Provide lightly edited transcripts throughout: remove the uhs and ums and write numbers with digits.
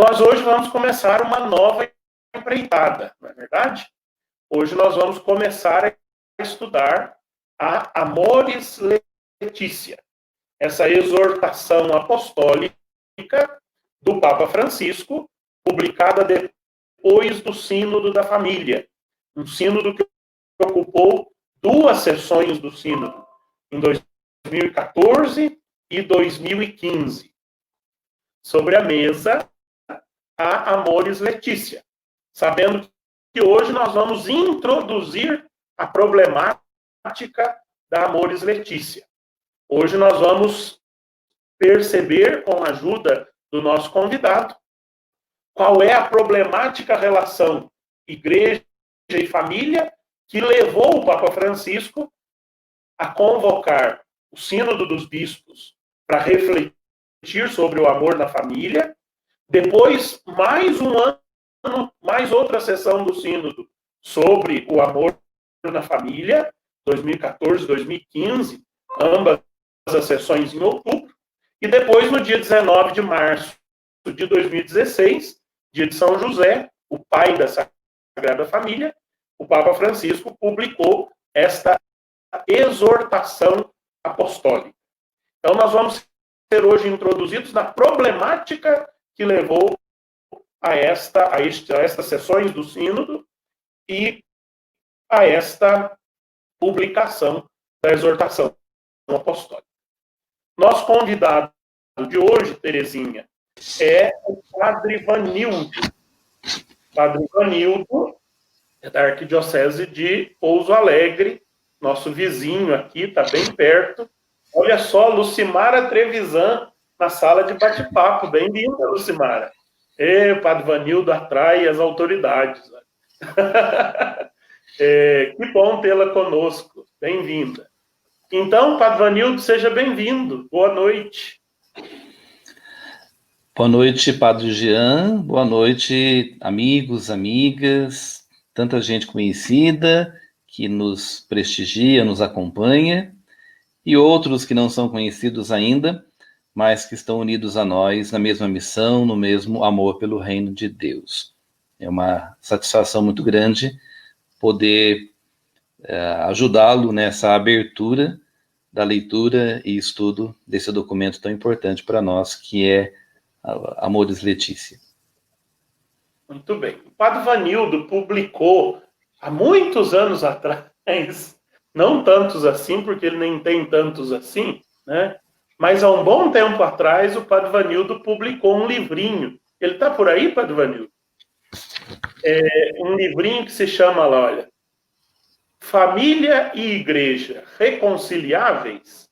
Nós hoje vamos começar uma nova empreitada, não é verdade? Hoje nós vamos começar a estudar a Amoris Laetitia, essa exortação apostólica do Papa Francisco, publicada depois do Sínodo da Família, um sínodo que ocupou 2 sessões do sínodo, em 2014 e 2015. Sobre a mesa, a Amoris Laetitia, sabendo que hoje nós vamos introduzir a problemática da Amoris Laetitia. Hoje nós vamos perceber, com a ajuda do nosso convidado, qual é a problemática relação igreja e família que levou o Papa Francisco a convocar o Sínodo dos Bispos para refletir sobre o amor na família. Depois, mais um ano, mais outra sessão do Sínodo sobre o amor na família, 2014, 2015, ambas as sessões em outubro. E depois, no dia 19 de março de 2016, dia de São José, o pai da Sagrada Família, o Papa Francisco publicou esta exortação apostólica. Então, nós vamos ser hoje introduzidos na problemática que levou a estas sessões do Sínodo e a esta publicação da exortação apostólica. Nosso convidado de hoje, Terezinha, é o Padre Vanildo. Padre Vanildo é da Arquidiocese de Pouso Alegre, nosso vizinho aqui, está bem perto. Olha só, Lucimara Trevisan, na sala de bate-papo. Bem-vinda, Lucimara. O Padre Vanildo atrai as autoridades. Que bom tê-la conosco. Bem-vinda. Então, Padre Vanildo, seja bem-vindo. Boa noite. Boa noite, Padre Jean. Boa noite, amigos, amigas, tanta gente conhecida que nos prestigia, nos acompanha, e outros que não são conhecidos ainda, mas que estão unidos a nós na mesma missão, no mesmo amor pelo reino de Deus. É uma satisfação muito grande poder ajudá-lo nessa abertura da leitura e estudo desse documento tão importante para nós, que é Amoris Laetitia. Muito bem. O Padre Vanildo publicou há muitos anos atrás, não tantos assim, porque ele nem tem tantos assim, né? Mas há um bom tempo atrás, o Padre Vanildo publicou um livrinho. Ele está por aí, Padre Vanildo? Um livrinho que se chama, lá, olha, Família e Igreja Reconciliáveis.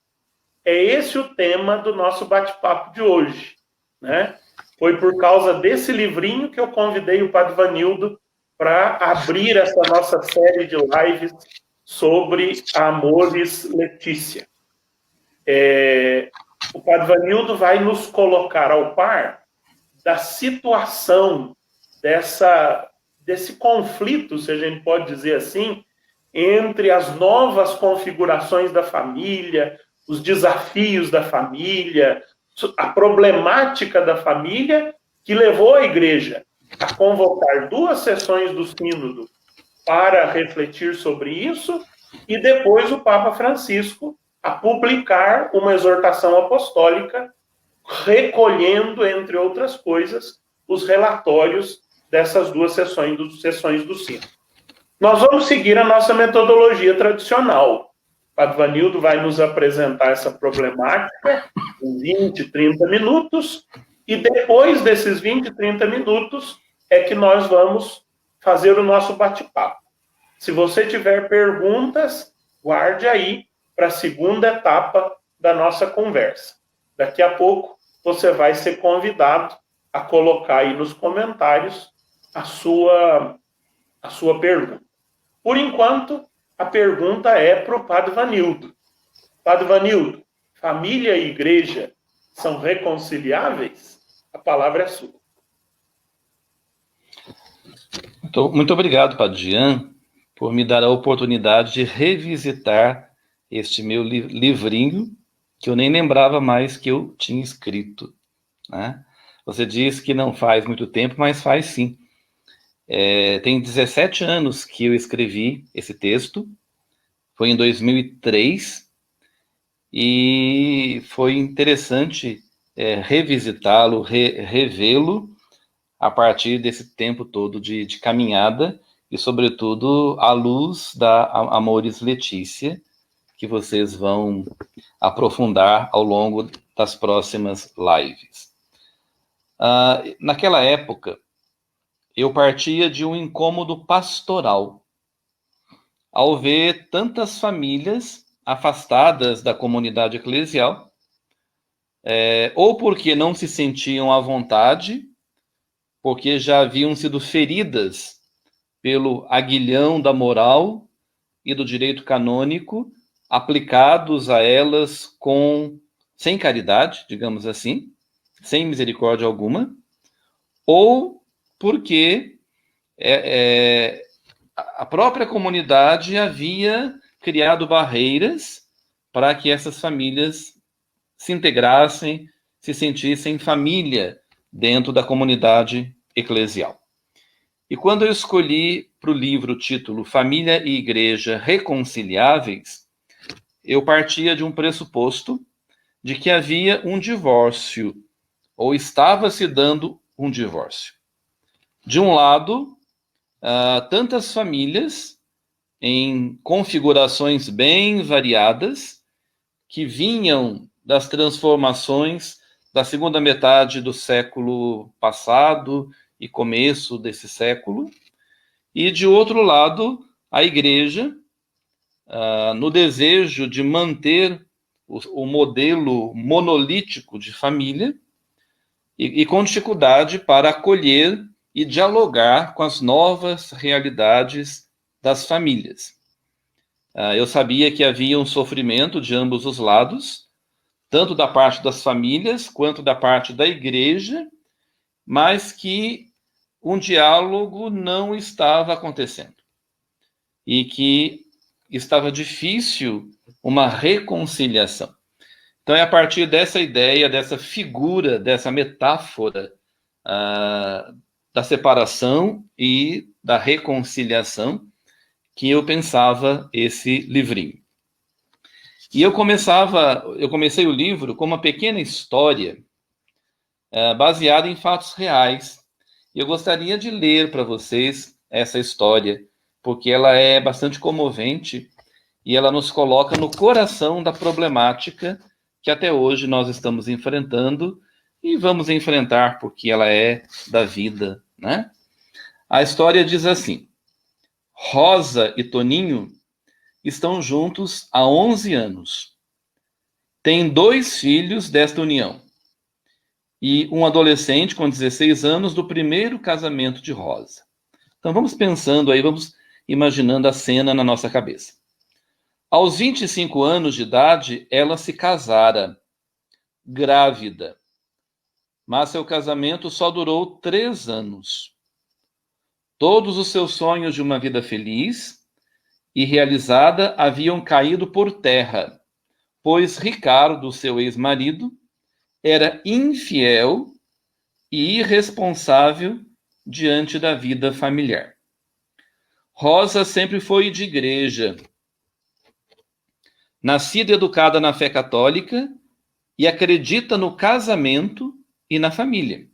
É esse o tema do nosso bate-papo de hoje, né? Foi por causa desse livrinho que eu convidei o Padre Vanildo para abrir essa nossa série de lives sobre a Amoris Laetitia. O Padre Vanildo vai nos colocar ao par da situação desse conflito, se a gente pode dizer assim, entre as novas configurações da família, os desafios da família, a problemática da família que levou a Igreja a convocar 2 sessões do Sínodo para refletir sobre isso, e depois o Papa Francisco a publicar uma exortação apostólica recolhendo, entre outras coisas, os relatórios dessas 2 sessões do Sínodo. Nós vamos seguir a nossa metodologia tradicional. O Padre Vanildo vai nos apresentar essa problemática em 20, 30 minutos, e depois desses 20, 30 minutos é que nós vamos fazer o nosso bate-papo. Se você tiver perguntas, guarde aí para a segunda etapa da nossa conversa. Daqui a pouco você vai ser convidado a colocar aí nos comentários a sua pergunta. Por enquanto, a pergunta é para o Padre Vanildo. Padre Vanildo, família e igreja são reconciliáveis? A palavra é sua. Muito obrigado, Padre Jean, por me dar a oportunidade de revisitar este meu livrinho, que eu nem lembrava mais que eu tinha escrito, né? Você diz que não faz muito tempo, mas faz sim. Tem 17 anos que eu escrevi esse texto, foi em 2003, e foi interessante revisitá-lo, revê-lo a partir desse tempo todo de caminhada, e sobretudo à luz da Amoris Laetitia, que vocês vão aprofundar ao longo das próximas lives. Naquela época, eu partia de um incômodo pastoral, ao ver tantas famílias afastadas da comunidade eclesial, ou porque não se sentiam à vontade, porque já haviam sido feridas pelo aguilhão da moral e do direito canônico, aplicados a elas sem caridade, digamos assim, sem misericórdia alguma, ou porque a própria comunidade havia criado barreiras para que essas famílias se integrassem, se sentissem família dentro da comunidade eclesial. E quando eu escolhi para o livro o título Família e Igreja Reconciliáveis, eu partia de um pressuposto de que havia um divórcio, ou estava se dando um divórcio. De um lado, tantas famílias em configurações bem variadas que vinham das transformações da segunda metade do século passado e começo desse século, e de outro lado, a igreja, no desejo de manter o modelo monolítico de família e com dificuldade para acolher e dialogar com as novas realidades das famílias. Eu sabia que havia um sofrimento de ambos os lados, tanto da parte das famílias quanto da parte da igreja, mas que um diálogo não estava acontecendo e que estava difícil uma reconciliação. Então é a partir dessa ideia, dessa figura, dessa metáfora da separação e da reconciliação que eu pensava esse livrinho. E eu comecei o livro com uma pequena história baseada em fatos reais. E eu gostaria de ler para vocês essa história, porque ela é bastante comovente e ela nos coloca no coração da problemática que até hoje nós estamos enfrentando e vamos enfrentar porque ela é da vida, né? A história diz assim: Rosa e Toninho estão juntos há 11 anos. Têm 2 filhos desta união e um adolescente com 16 anos do primeiro casamento de Rosa. Então vamos pensando aí, vamos imaginando a cena na nossa cabeça. Aos 25 anos de idade, ela se casara, grávida, mas seu casamento só durou 3 anos. Todos os seus sonhos de uma vida feliz e realizada haviam caído por terra, pois Ricardo, seu ex-marido, era infiel e irresponsável diante da vida familiar. Rosa sempre foi de igreja, nascida e educada na fé católica e acredita no casamento e na família.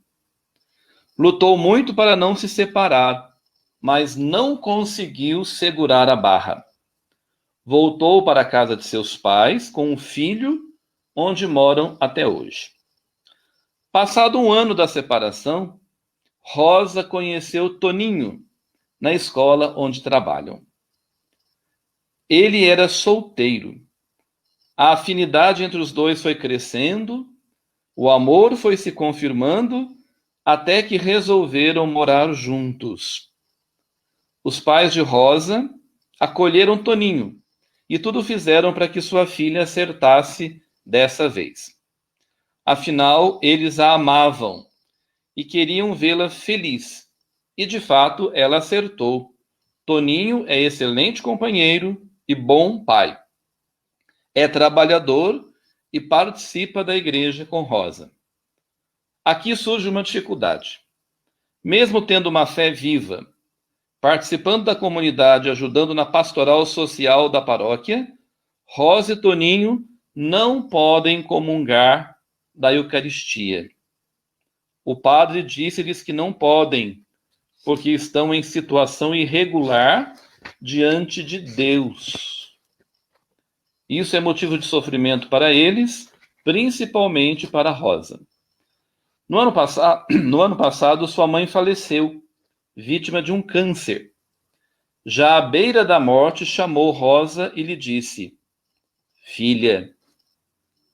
Lutou muito para não se separar, mas não conseguiu segurar a barra. Voltou para a casa de seus pais com um filho, onde moram até hoje. Passado 1 ano da separação, Rosa conheceu Toninho na escola onde trabalham. Ele era solteiro. A afinidade entre os dois foi crescendo, o amor foi se confirmando, até que resolveram morar juntos. Os pais de Rosa acolheram Toninho e tudo fizeram para que sua filha acertasse dessa vez. Afinal, eles a amavam e queriam vê-la feliz. E, de fato, ela acertou. Toninho é excelente companheiro e bom pai. É trabalhador e participa da igreja com Rosa. Aqui surge uma dificuldade. Mesmo tendo uma fé viva, participando da comunidade, ajudando na pastoral social da paróquia, Rosa e Toninho não podem comungar da Eucaristia. O padre disse-lhes que não podem, porque estão em situação irregular diante de Deus. Isso é motivo de sofrimento para eles, principalmente para Rosa. No ano passado, sua mãe faleceu, vítima de um câncer. Já à beira da morte, chamou Rosa e lhe disse: Filha,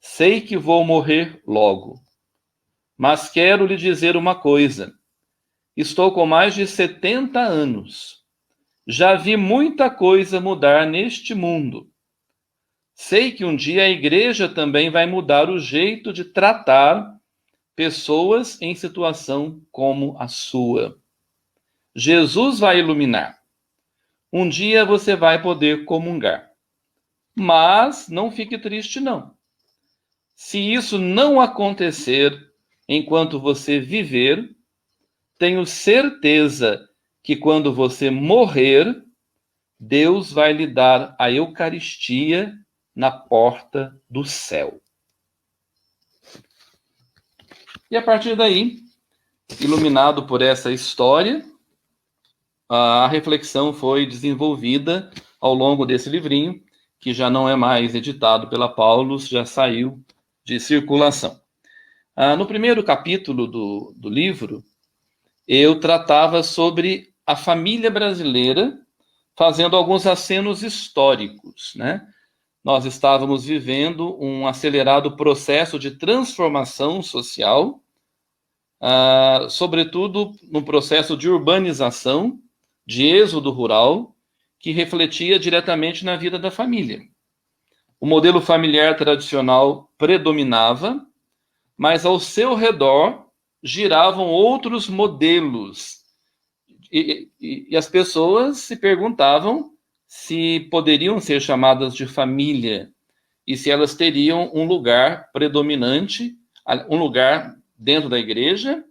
sei que vou morrer logo, mas quero lhe dizer uma coisa. Estou com mais de 70 anos. Já vi muita coisa mudar neste mundo. Sei que um dia a igreja também vai mudar o jeito de tratar pessoas em situação como a sua. Jesus vai iluminar. Um dia você vai poder comungar. Mas não fique triste, não. Se isso não acontecer enquanto você viver, tenho certeza que quando você morrer, Deus vai lhe dar a Eucaristia na porta do céu. E a partir daí, iluminado por essa história, a reflexão foi desenvolvida ao longo desse livrinho, que já não é mais editado pela Paulus, já saiu de circulação. No primeiro capítulo do livro, eu tratava sobre a família brasileira, fazendo alguns acenos históricos, né? Nós estávamos vivendo um acelerado processo de transformação social, sobretudo no processo de urbanização, de êxodo rural, que refletia diretamente na vida da família. O modelo familiar tradicional predominava, mas ao seu redor giravam outros modelos. E as pessoas se perguntavam se poderiam ser chamadas de família e se elas teriam um lugar predominante, um lugar dentro da igreja,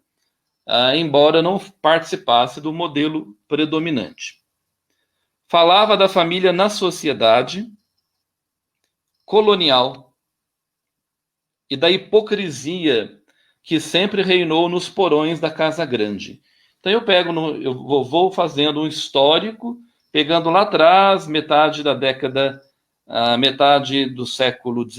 embora não participasse do modelo predominante. Falava da família na sociedade colonial e da hipocrisia que sempre reinou nos porões da Casa Grande. Então eu vou fazendo um histórico, pegando lá atrás, metade do século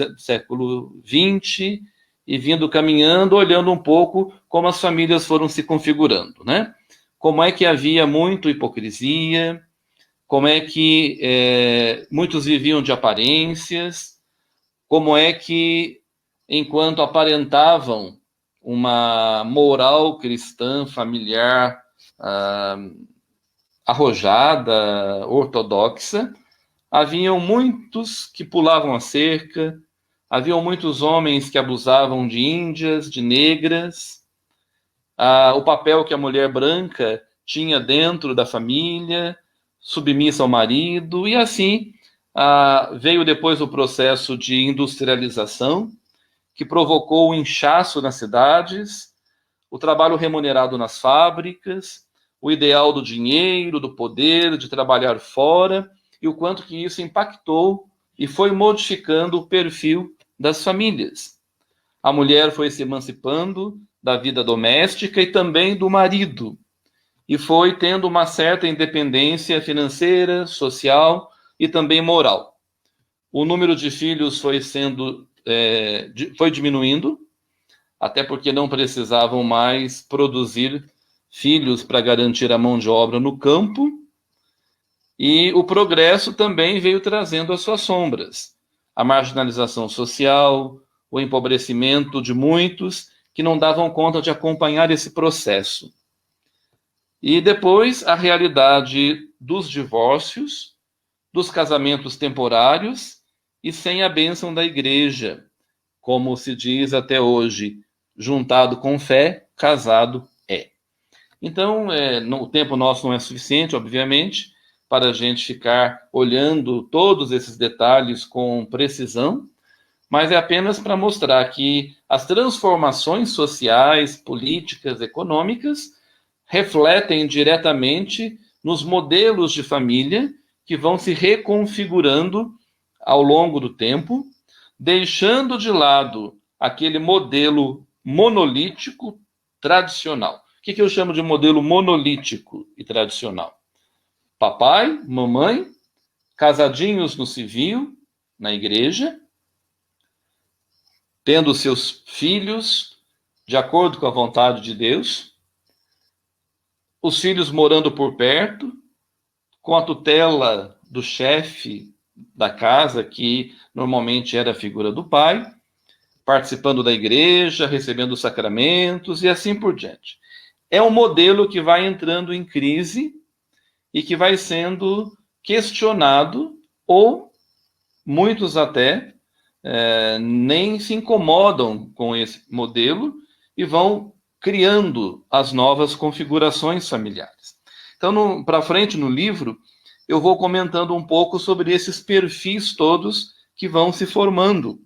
XX, e vindo caminhando, olhando um pouco como as famílias foram se configurando, né? Como é que havia muito hipocrisia, como é que muitos viviam de aparências, como é que, enquanto aparentavam uma moral cristã, familiar, arrojada, ortodoxa, haviam muitos que pulavam a cerca, haviam muitos homens que abusavam de índias, de negras, o papel que a mulher branca tinha dentro da família, submissa ao marido, e assim veio depois o processo de industrialização, que provocou o inchaço nas cidades, o trabalho remunerado nas fábricas, o ideal do dinheiro, do poder, de trabalhar fora, e o quanto que isso impactou e foi modificando o perfil das famílias. A mulher foi se emancipando da vida doméstica e também do marido, e foi tendo uma certa independência financeira, social e também moral. O número de filhos foi diminuindo, até porque não precisavam mais produzir filhos para garantir a mão de obra no campo, e o progresso também veio trazendo as suas sombras, a marginalização social, o empobrecimento de muitos que não davam conta de acompanhar esse processo. E depois a realidade dos divórcios, dos casamentos temporários e sem a bênção da igreja, como se diz até hoje, juntado com fé, casado é. Então, o tempo nosso não é suficiente, obviamente, para a gente ficar olhando todos esses detalhes com precisão, mas é apenas para mostrar que as transformações sociais, políticas, econômicas refletem diretamente nos modelos de família que vão se reconfigurando ao longo do tempo, deixando de lado aquele modelo monolítico tradicional. O que eu chamo de modelo monolítico e tradicional? Papai, mamãe, casadinhos no civil, na igreja, tendo seus filhos de acordo com a vontade de Deus, os filhos morando por perto, com a tutela do chefe da casa, que normalmente era a figura do pai, participando da igreja, recebendo os sacramentos e assim por diante. É um modelo que vai entrando em crise e que vai sendo questionado, ou muitos até nem se incomodam com esse modelo e vão criando as novas configurações familiares. Então, para frente no livro, eu vou comentando um pouco sobre esses perfis todos que vão se formando.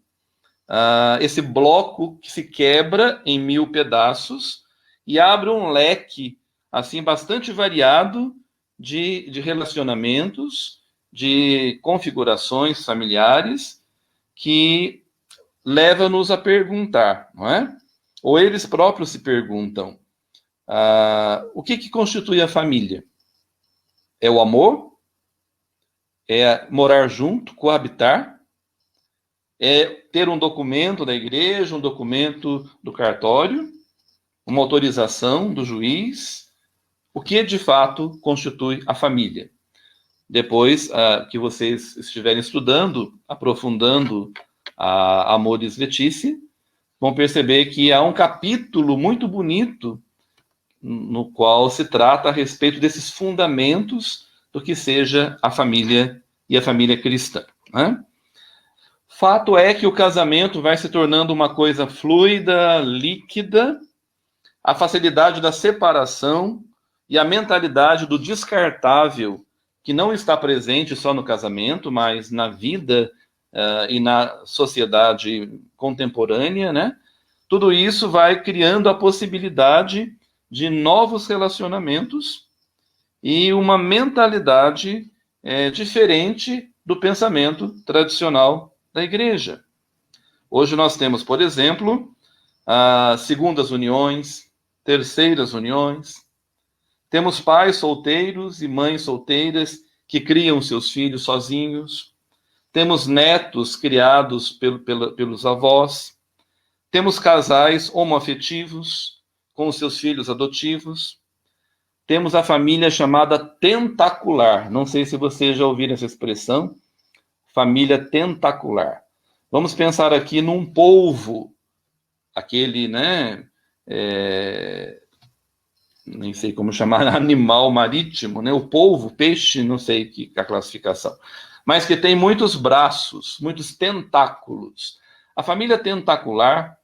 Esse bloco que se quebra em 1000 pedaços e abre um leque assim bastante variado de relacionamentos, de configurações familiares que leva-nos a perguntar, não é? Ou eles próprios se perguntam, o que constitui a família? É o amor? É morar junto, coabitar? É ter um documento da igreja, um documento do cartório, uma autorização do juiz? O que de fato constitui a família? Depois que vocês estiverem estudando, aprofundando a Amoris Laetitia, vão perceber que há um capítulo muito bonito no qual se trata a respeito desses fundamentos do que seja a família e a família cristã, né? Fato é que o casamento vai se tornando uma coisa fluida, líquida, a facilidade da separação e a mentalidade do descartável, que não está presente só no casamento, mas na vida e na sociedade contemporânea, né? Tudo isso vai criando a possibilidade de novos relacionamentos e uma mentalidade diferente do pensamento tradicional da igreja. Hoje nós temos, por exemplo, segundas uniões, terceiras uniões, temos pais solteiros e mães solteiras que criam seus filhos sozinhos, temos netos criados pelos avós, temos casais homoafetivos com os seus filhos adotivos, temos a família chamada tentacular. Não sei se vocês já ouviram essa expressão, família tentacular. Vamos pensar aqui num polvo, aquele, né, nem sei como chamar, animal marítimo, né, o polvo, peixe, não sei a classificação, mas que tem muitos braços, muitos tentáculos. A família tentacular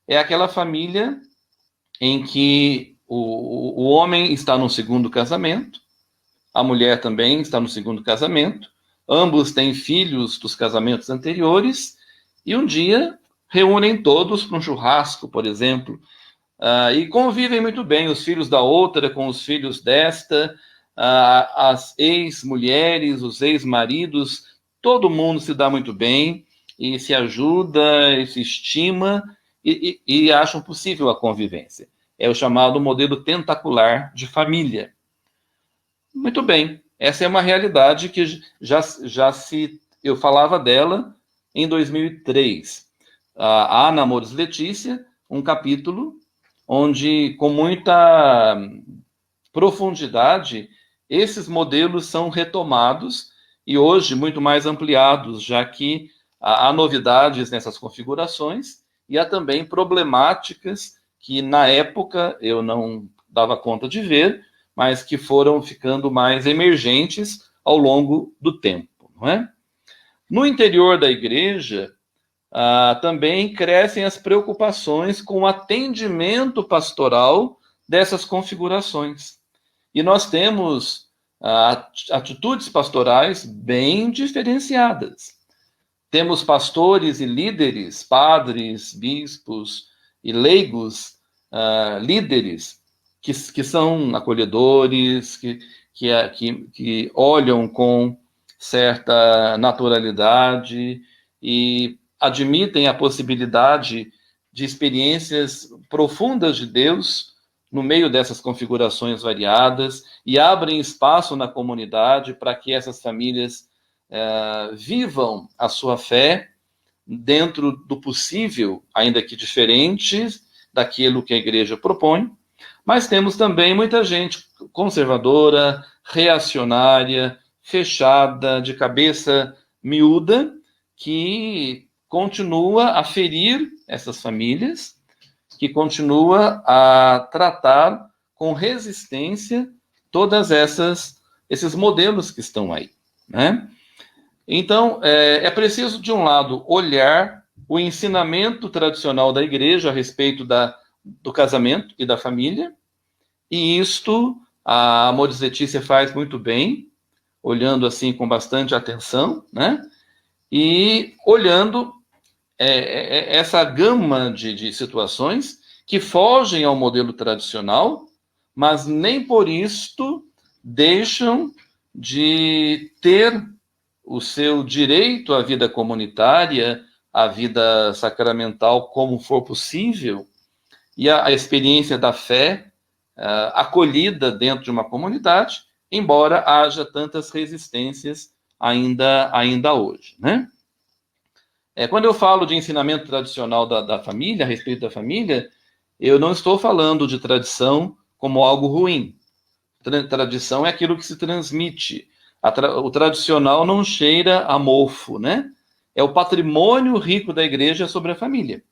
é aquela família em que o homem está no segundo casamento, a mulher também está no segundo casamento, ambos têm filhos dos casamentos anteriores, e um dia reúnem todos para um churrasco, por exemplo, e convivem muito bem, os filhos da outra com os filhos desta, as ex-mulheres, os ex-maridos, todo mundo se dá muito bem, e se ajuda, e se estima, e acham possível a convivência. É o chamado modelo tentacular de família. Muito bem, essa é uma realidade que eu falava dela em 2003. Há na Amoris Laetitia um capítulo onde, com muita profundidade, esses modelos são retomados e hoje muito mais ampliados, já que há novidades nessas configurações e há também problemáticas que na época eu não dava conta de ver, mas que foram ficando mais emergentes ao longo do tempo, não é? No interior da igreja, também crescem as preocupações com o atendimento pastoral dessas configurações. E nós temos atitudes pastorais bem diferenciadas. Temos pastores e líderes, padres, bispos e leigos, líderes, que são acolhedores, que olham com certa naturalidade e admitem a possibilidade de experiências profundas de Deus no meio dessas configurações variadas e abrem espaço na comunidade para que essas famílias vivam a sua fé dentro do possível, ainda que diferente daquilo que a igreja propõe. Mas temos também muita gente conservadora, reacionária, fechada, de cabeça miúda, que continua a ferir essas famílias, que continua a tratar com resistência todas esses modelos que estão aí, né? Então, é preciso, de um lado, olhar o ensinamento tradicional da igreja a respeito do casamento e da família, e isto a Amoris Laetitia faz muito bem, olhando assim com bastante atenção, né? E olhando essa gama de situações que fogem ao modelo tradicional, mas nem por isto deixam de ter o seu direito à vida comunitária, à vida sacramental, como for possível, e a experiência da fé acolhida dentro de uma comunidade, embora haja tantas resistências ainda hoje, né? Quando eu falo de ensinamento tradicional da família, a respeito da família, eu não estou falando de tradição como algo ruim. Tradição é aquilo que se transmite. O tradicional não cheira a mofo, né? É o patrimônio rico da igreja sobre a família.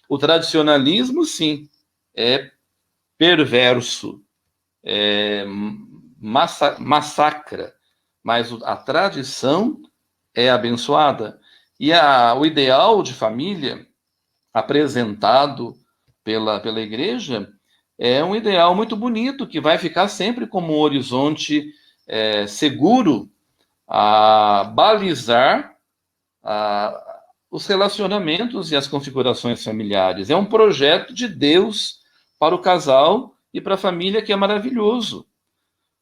O tradicionalismo, sim, é perverso, massacra, mas a tradição é abençoada. E o ideal de família apresentado pela igreja é um ideal muito bonito, que vai ficar sempre como um horizonte seguro a balizar os relacionamentos e as configurações familiares. É um projeto de Deus para o casal e para a família que é maravilhoso.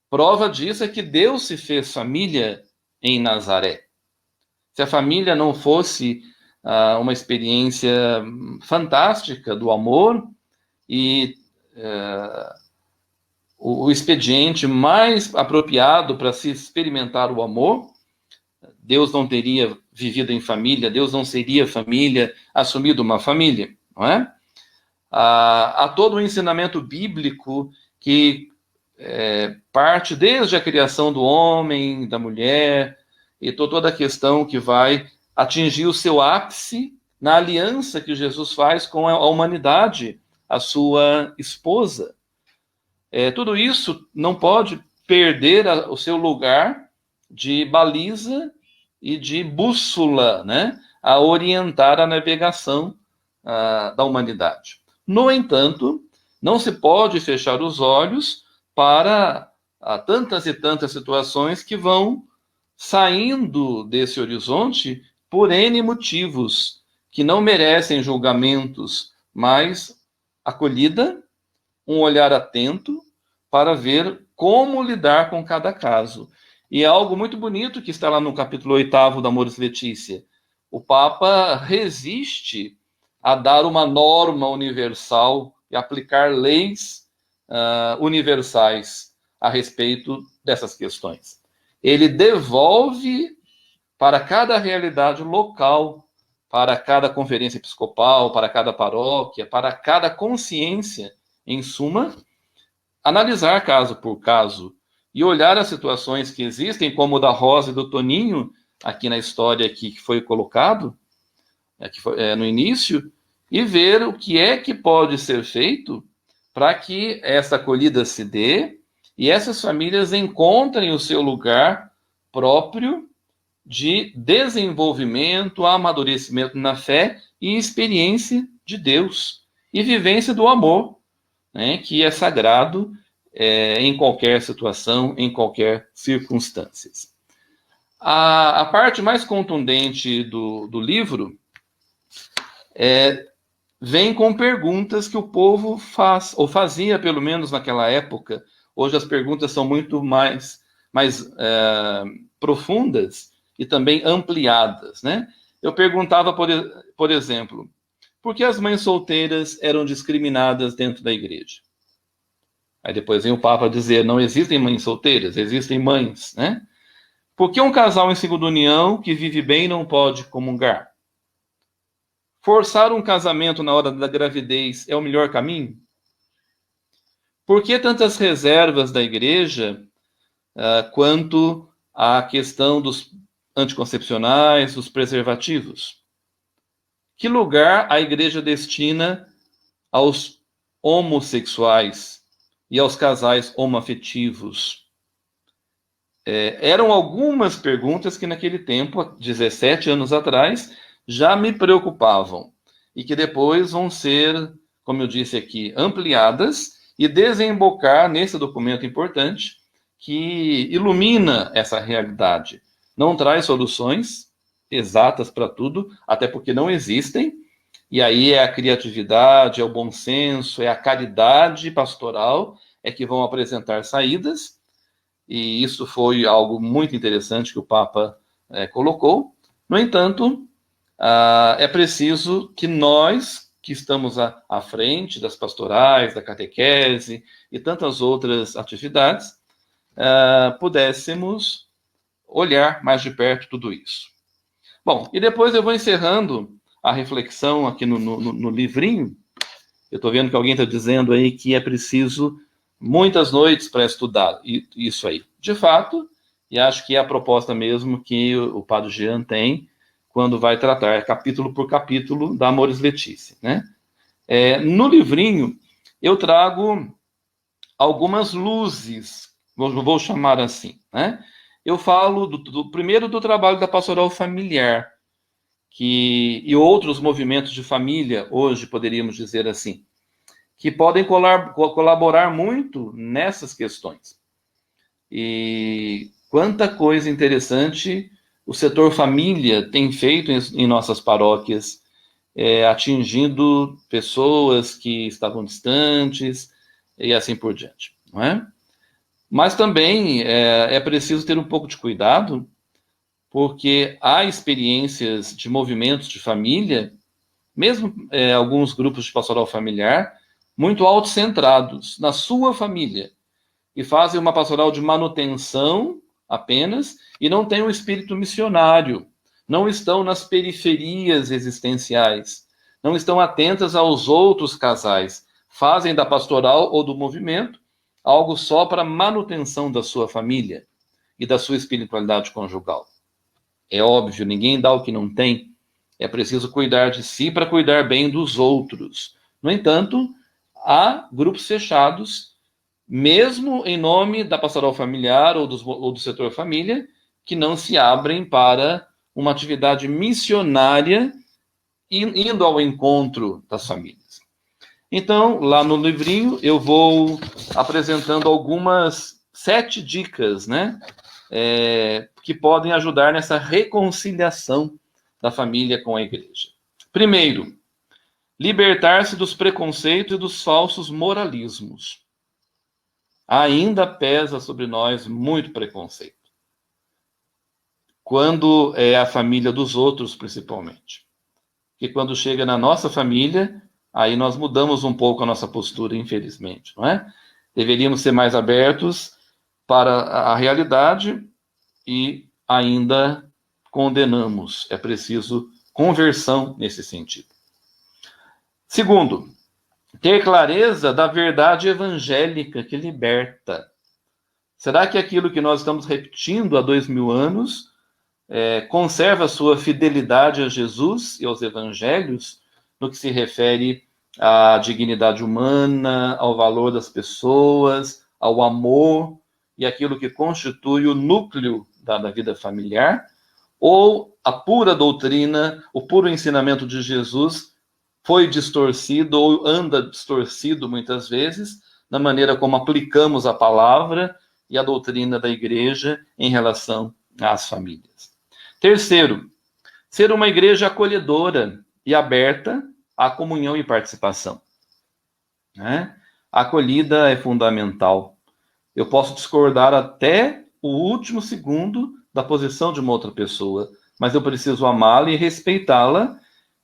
Prova disso é que Deus se fez família em Nazaré. Se a família não fosse uma experiência fantástica do amor e o expediente mais apropriado para se experimentar o amor, Deus não teria vivido em família, Deus não seria família, assumido uma família, não é? Há todo um ensinamento bíblico que parte desde a criação do homem, da mulher, e toda a questão que vai atingir o seu ápice na aliança que Jesus faz com a humanidade, a sua esposa. Tudo isso não pode perder o seu lugar de baliza e de bússola, né, a orientar a navegação da humanidade. No entanto, não se pode fechar os olhos para tantas e tantas situações que vão saindo desse horizonte por N motivos, que não merecem julgamentos, mas acolhida, um olhar atento para ver como lidar com cada caso. E é algo muito bonito que está lá no capítulo 8º da Amoris Laetitia. O Papa resiste a dar uma norma universal e aplicar leis universais a respeito dessas questões. Ele devolve para cada realidade local, para cada conferência episcopal, para cada paróquia, para cada consciência, em suma, analisar caso por caso e olhar as situações que existem, como o da Rosa e do Toninho, aqui na história aqui que foi colocado, no início, e ver o que é que pode ser feito para que essa acolhida se dê e essas famílias encontrem o seu lugar próprio de desenvolvimento, amadurecimento na fé e experiência de Deus e vivência do amor, né, que é sagrado em qualquer situação, em qualquer circunstância. A parte mais contundente do livro vem com perguntas que o povo faz, ou fazia pelo menos naquela época. Hoje as perguntas são muito mais profundas e também ampliadas, né? Eu perguntava, por exemplo, por que as mães solteiras eram discriminadas dentro da igreja? Aí depois vem o Papa dizer, não existem mães solteiras, existem mães, né? Por que um casal em segunda união que vive bem não pode comungar? Forçar um casamento na hora da gravidez é o melhor caminho? Por que tantas reservas da igreja quanto à questão dos anticoncepcionais, dos preservativos? Que lugar a igreja destina aos homossexuais e aos casais homoafetivos? Eram algumas perguntas que naquele tempo, 17 anos atrás, já me preocupavam e que depois vão ser, como eu disse aqui, ampliadas e desembocar nesse documento importante que ilumina essa realidade. Não traz soluções exatas para tudo, até porque não existem, e aí é a criatividade, é o bom senso, é a caridade pastoral que vão apresentar saídas, e isso foi algo muito interessante que o Papa colocou. No entanto, é preciso que nós, que estamos à frente das pastorais, da catequese e tantas outras atividades, pudéssemos olhar mais de perto tudo isso. Bom, e depois eu vou encerrando a reflexão aqui no livrinho. Eu estou vendo que alguém está dizendo aí que é preciso muitas noites para estudar isso aí. De fato, e acho que é a proposta mesmo que o Padre Jean tem quando vai tratar capítulo por capítulo da Amoris Laetitia, né? No livrinho, eu trago algumas luzes, vou chamar assim, né? Eu falo primeiro do trabalho da pastoral familiar, e outros movimentos de família, hoje poderíamos dizer assim, que podem colaborar muito nessas questões. E quanta coisa interessante o setor família tem feito em nossas paróquias, atingindo pessoas que estavam distantes e assim por diante, não é? Mas também é preciso ter um pouco de cuidado, porque há experiências de movimentos de família, mesmo alguns grupos de pastoral familiar, muito autocentrados na sua família, e fazem uma pastoral de manutenção apenas, e não têm um espírito missionário, não estão nas periferias existenciais, não estão atentas aos outros casais, fazem da pastoral ou do movimento algo só para manutenção da sua família e da sua espiritualidade conjugal. É óbvio, ninguém dá o que não tem. É preciso cuidar de si para cuidar bem dos outros. No entanto, há grupos fechados, mesmo em nome da pastoral familiar ou do setor família, que não se abrem para uma atividade missionária indo ao encontro das famílias. Então, lá no livrinho, eu vou apresentando algumas 7 dicas, né? Que podem ajudar nessa reconciliação da família com a igreja. Primeiro, libertar-se dos preconceitos e dos falsos moralismos. Ainda pesa sobre nós muito preconceito. Quando é a família dos outros, principalmente. Porque quando chega na nossa família, aí nós mudamos um pouco a nossa postura, infelizmente, não é? Deveríamos ser mais abertos para a realidade e ainda condenamos. É preciso conversão nesse sentido. Segundo, ter clareza da verdade evangélica que liberta. Será que aquilo que nós estamos repetindo há 2000 anos conserva sua fidelidade a Jesus e aos evangelhos no que se refere à dignidade humana, ao valor das pessoas, ao amor e aquilo que constitui o núcleo da vida familiar? Ou a pura doutrina, o puro ensinamento de Jesus foi distorcido ou anda distorcido muitas vezes na maneira como aplicamos a palavra e a doutrina da igreja em relação às famílias. Terceiro, ser uma igreja acolhedora e aberta à comunhão e participação. Né? A acolhida é fundamental. Eu posso discordar até o último segundo da posição de uma outra pessoa, mas eu preciso amá-la e respeitá-la,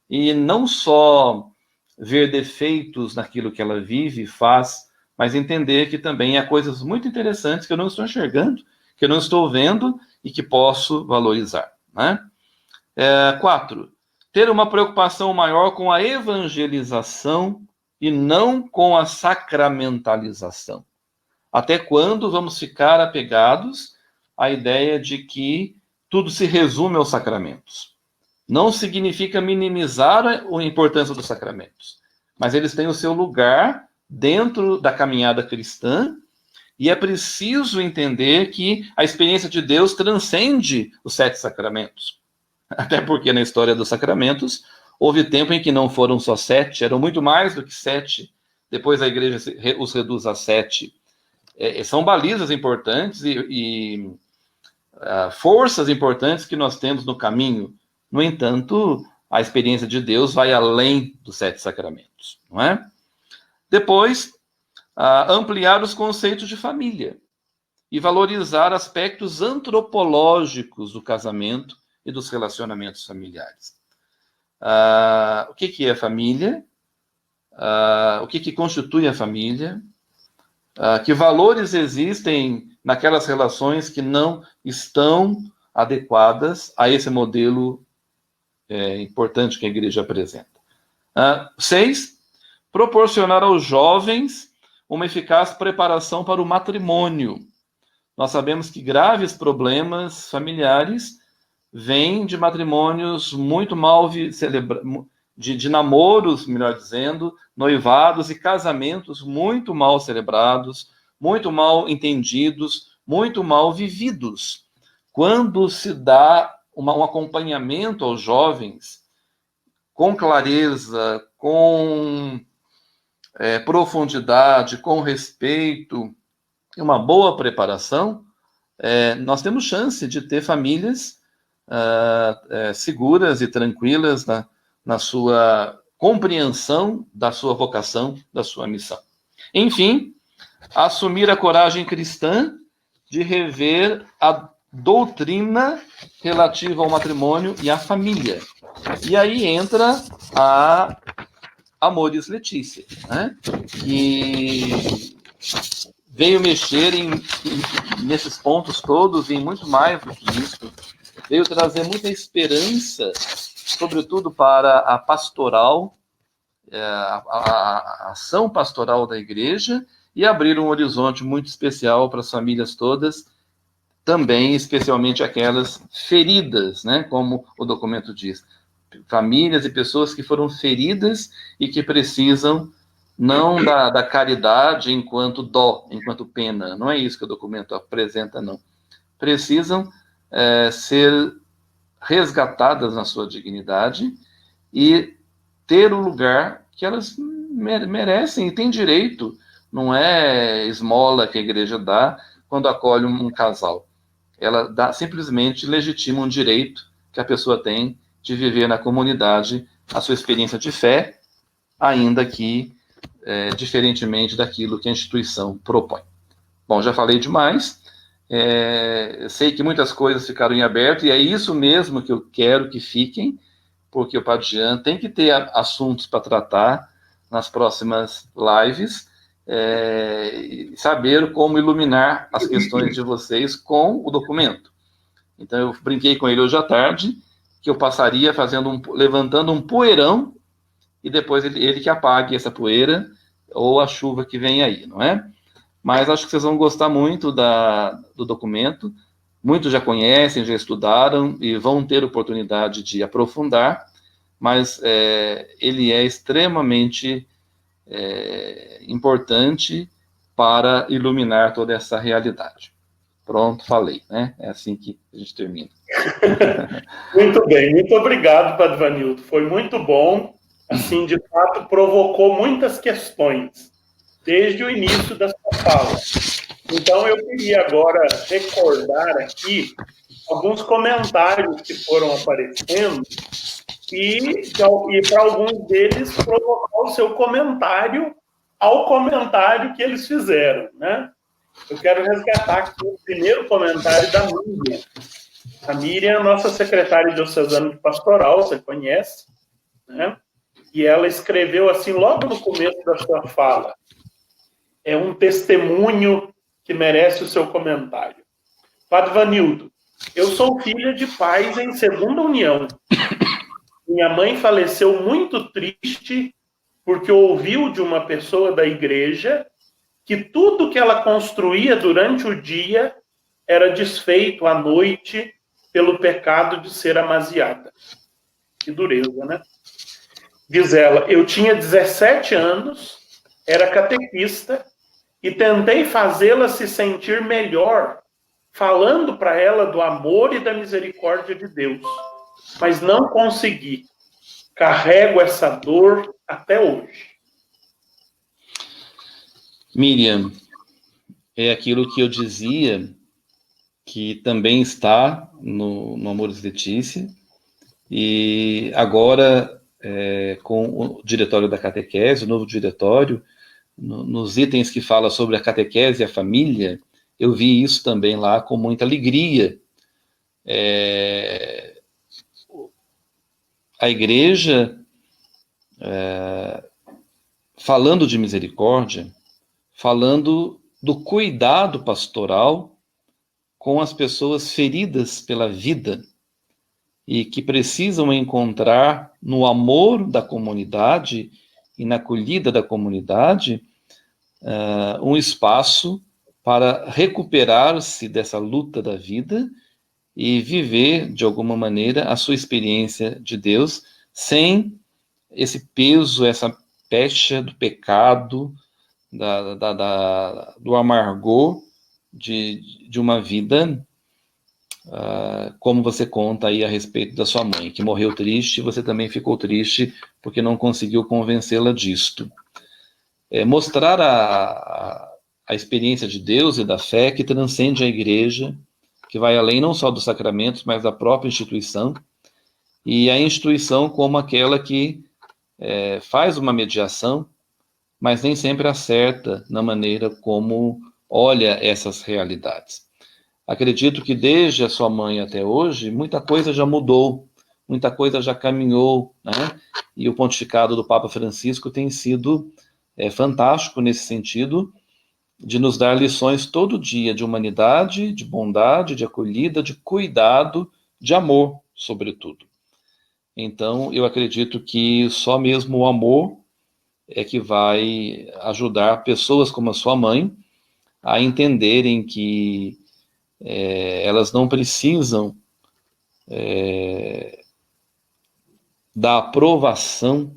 e não só ver defeitos naquilo que ela vive e faz, mas entender que também há coisas muito interessantes que eu não estou enxergando, que eu não estou vendo e que posso valorizar. Né? 4. Ter uma preocupação maior com a evangelização e não com a sacramentalização. Até quando vamos ficar apegados à ideia de que tudo se resume aos sacramentos? Não significa minimizar a importância dos sacramentos, mas eles têm o seu lugar dentro da caminhada cristã, e é preciso entender que a experiência de Deus transcende os 7 sacramentos. Até porque na história dos sacramentos houve tempo em que não foram só 7, eram muito mais do que 7. Depois a igreja os reduz a 7. São balizas importantes e forças importantes que nós temos no caminho. No entanto, a experiência de Deus vai além dos 7 sacramentos, não é? Depois, ampliar os conceitos de família e valorizar aspectos antropológicos do casamento e dos relacionamentos familiares. O que é família? O que constitui a família? Que valores existem naquelas relações que não estão adequadas a esse modelo importante que a igreja apresenta. 6, proporcionar aos jovens uma eficaz preparação para o matrimônio. Nós sabemos que graves problemas familiares vêm de matrimônios muito mal celebrados, de namoros, melhor dizendo, noivados e casamentos muito mal celebrados, muito mal entendidos, muito mal vividos. Quando se dá um acompanhamento aos jovens com clareza, com profundidade, com respeito e uma boa preparação, nós temos chance de ter famílias seguras e tranquilas na sua compreensão da sua vocação, da sua missão. Enfim, assumir a coragem cristã de rever a doutrina relativa ao matrimônio e à família. E aí entra a Amoris Laetitia, né? Que veio mexer nesses pontos todos e em muito mais do que isso. Veio trazer muita esperança, sobretudo para a pastoral, a ação pastoral da igreja, e abrir um horizonte muito especial para as famílias todas, também especialmente aquelas feridas, né, como o documento diz. Famílias e pessoas que foram feridas e que precisam não da caridade enquanto dó, enquanto pena. Não é isso que o documento apresenta, não. Precisam ser resgatadas na sua dignidade e ter o lugar que elas merecem e têm direito. Não é esmola que a igreja dá quando acolhe um casal. Ela simplesmente legitima um direito que a pessoa tem de viver na comunidade a sua experiência de fé, ainda que diferentemente daquilo que a instituição propõe. Bom, já falei demais. Sei que muitas coisas ficaram em aberto, e é isso mesmo que eu quero que fiquem, porque o Padre Jean tem que ter assuntos para tratar nas próximas lives, e saber como iluminar as questões de vocês com o documento. Então, eu brinquei com ele hoje à tarde, que eu passaria levantando um poeirão, e depois ele que apague essa poeira, ou a chuva que vem aí, não é? Mas acho que vocês vão gostar muito do documento. Muitos já conhecem, já estudaram, e vão ter oportunidade de aprofundar, mas ele é extremamente importante para iluminar toda essa realidade. Pronto, falei, né? É assim que a gente termina. Muito bem, muito obrigado, Padre Vanildo. Foi muito bom. Assim, de fato, provocou muitas questões, desde o início da sua fala. Então, eu queria agora recordar aqui alguns comentários que foram aparecendo e para alguns deles provocar o seu comentário ao comentário que eles fizeram, né? Eu quero resgatar aqui o primeiro comentário da Miriam. A Miriam é a nossa secretária diocesana de pastoral, você conhece, né? E ela escreveu assim, logo no começo da sua fala, é um testemunho que merece o seu comentário. Padre Vanildo, eu sou filha de pais em segunda união. Minha mãe faleceu muito triste porque ouviu de uma pessoa da igreja que tudo que ela construía durante o dia era desfeito à noite pelo pecado de ser amaziada. Que dureza, né? Diz ela, eu tinha 17 anos, era catequista e tentei fazê-la se sentir melhor, falando para ela do amor e da misericórdia de Deus, mas não consegui. Carrego essa dor até hoje. Miriam, é aquilo que eu dizia, que também está no Amoris Laetitia, e agora, com o diretório da catequese, o novo diretório, nos itens que fala sobre a catequese e a família, eu vi isso também lá com muita alegria. A igreja, falando de misericórdia, falando do cuidado pastoral com as pessoas feridas pela vida e que precisam encontrar no amor da comunidade e na acolhida da comunidade um espaço para recuperar-se dessa luta da vida e viver, de alguma maneira, a sua experiência de Deus sem esse peso, essa pecha do pecado, do amargor de uma vida, como você conta aí a respeito da sua mãe, que morreu triste, você também ficou triste porque não conseguiu convencê-la disto. Mostrar a experiência de Deus e da fé que transcende a igreja, que vai além não só dos sacramentos, mas da própria instituição, e a instituição como aquela que faz uma mediação, mas nem sempre acerta na maneira como olha essas realidades. Acredito que desde a sua mãe até hoje, muita coisa já mudou, muita coisa já caminhou, né? E o pontificado do Papa Francisco tem sido fantástico nesse sentido, de nos dar lições todo dia de humanidade, de bondade, de acolhida, de cuidado, de amor, sobretudo. Então, eu acredito que só mesmo o amor é que vai ajudar pessoas como a sua mãe a entenderem que elas não precisam da aprovação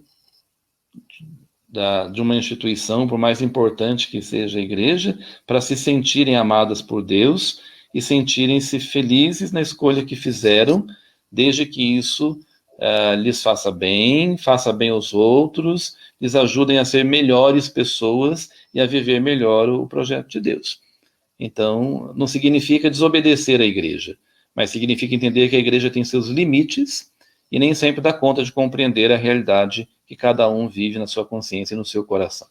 de uma instituição, por mais importante que seja a igreja, para se sentirem amadas por Deus e sentirem-se felizes na escolha que fizeram, desde que isso lhes faça bem aos outros, lhes ajudem a ser melhores pessoas e a viver melhor o projeto de Deus. Então, não significa desobedecer à igreja, mas significa entender que a igreja tem seus limites e nem sempre dá conta de compreender a realidade que cada um vive na sua consciência e no seu coração.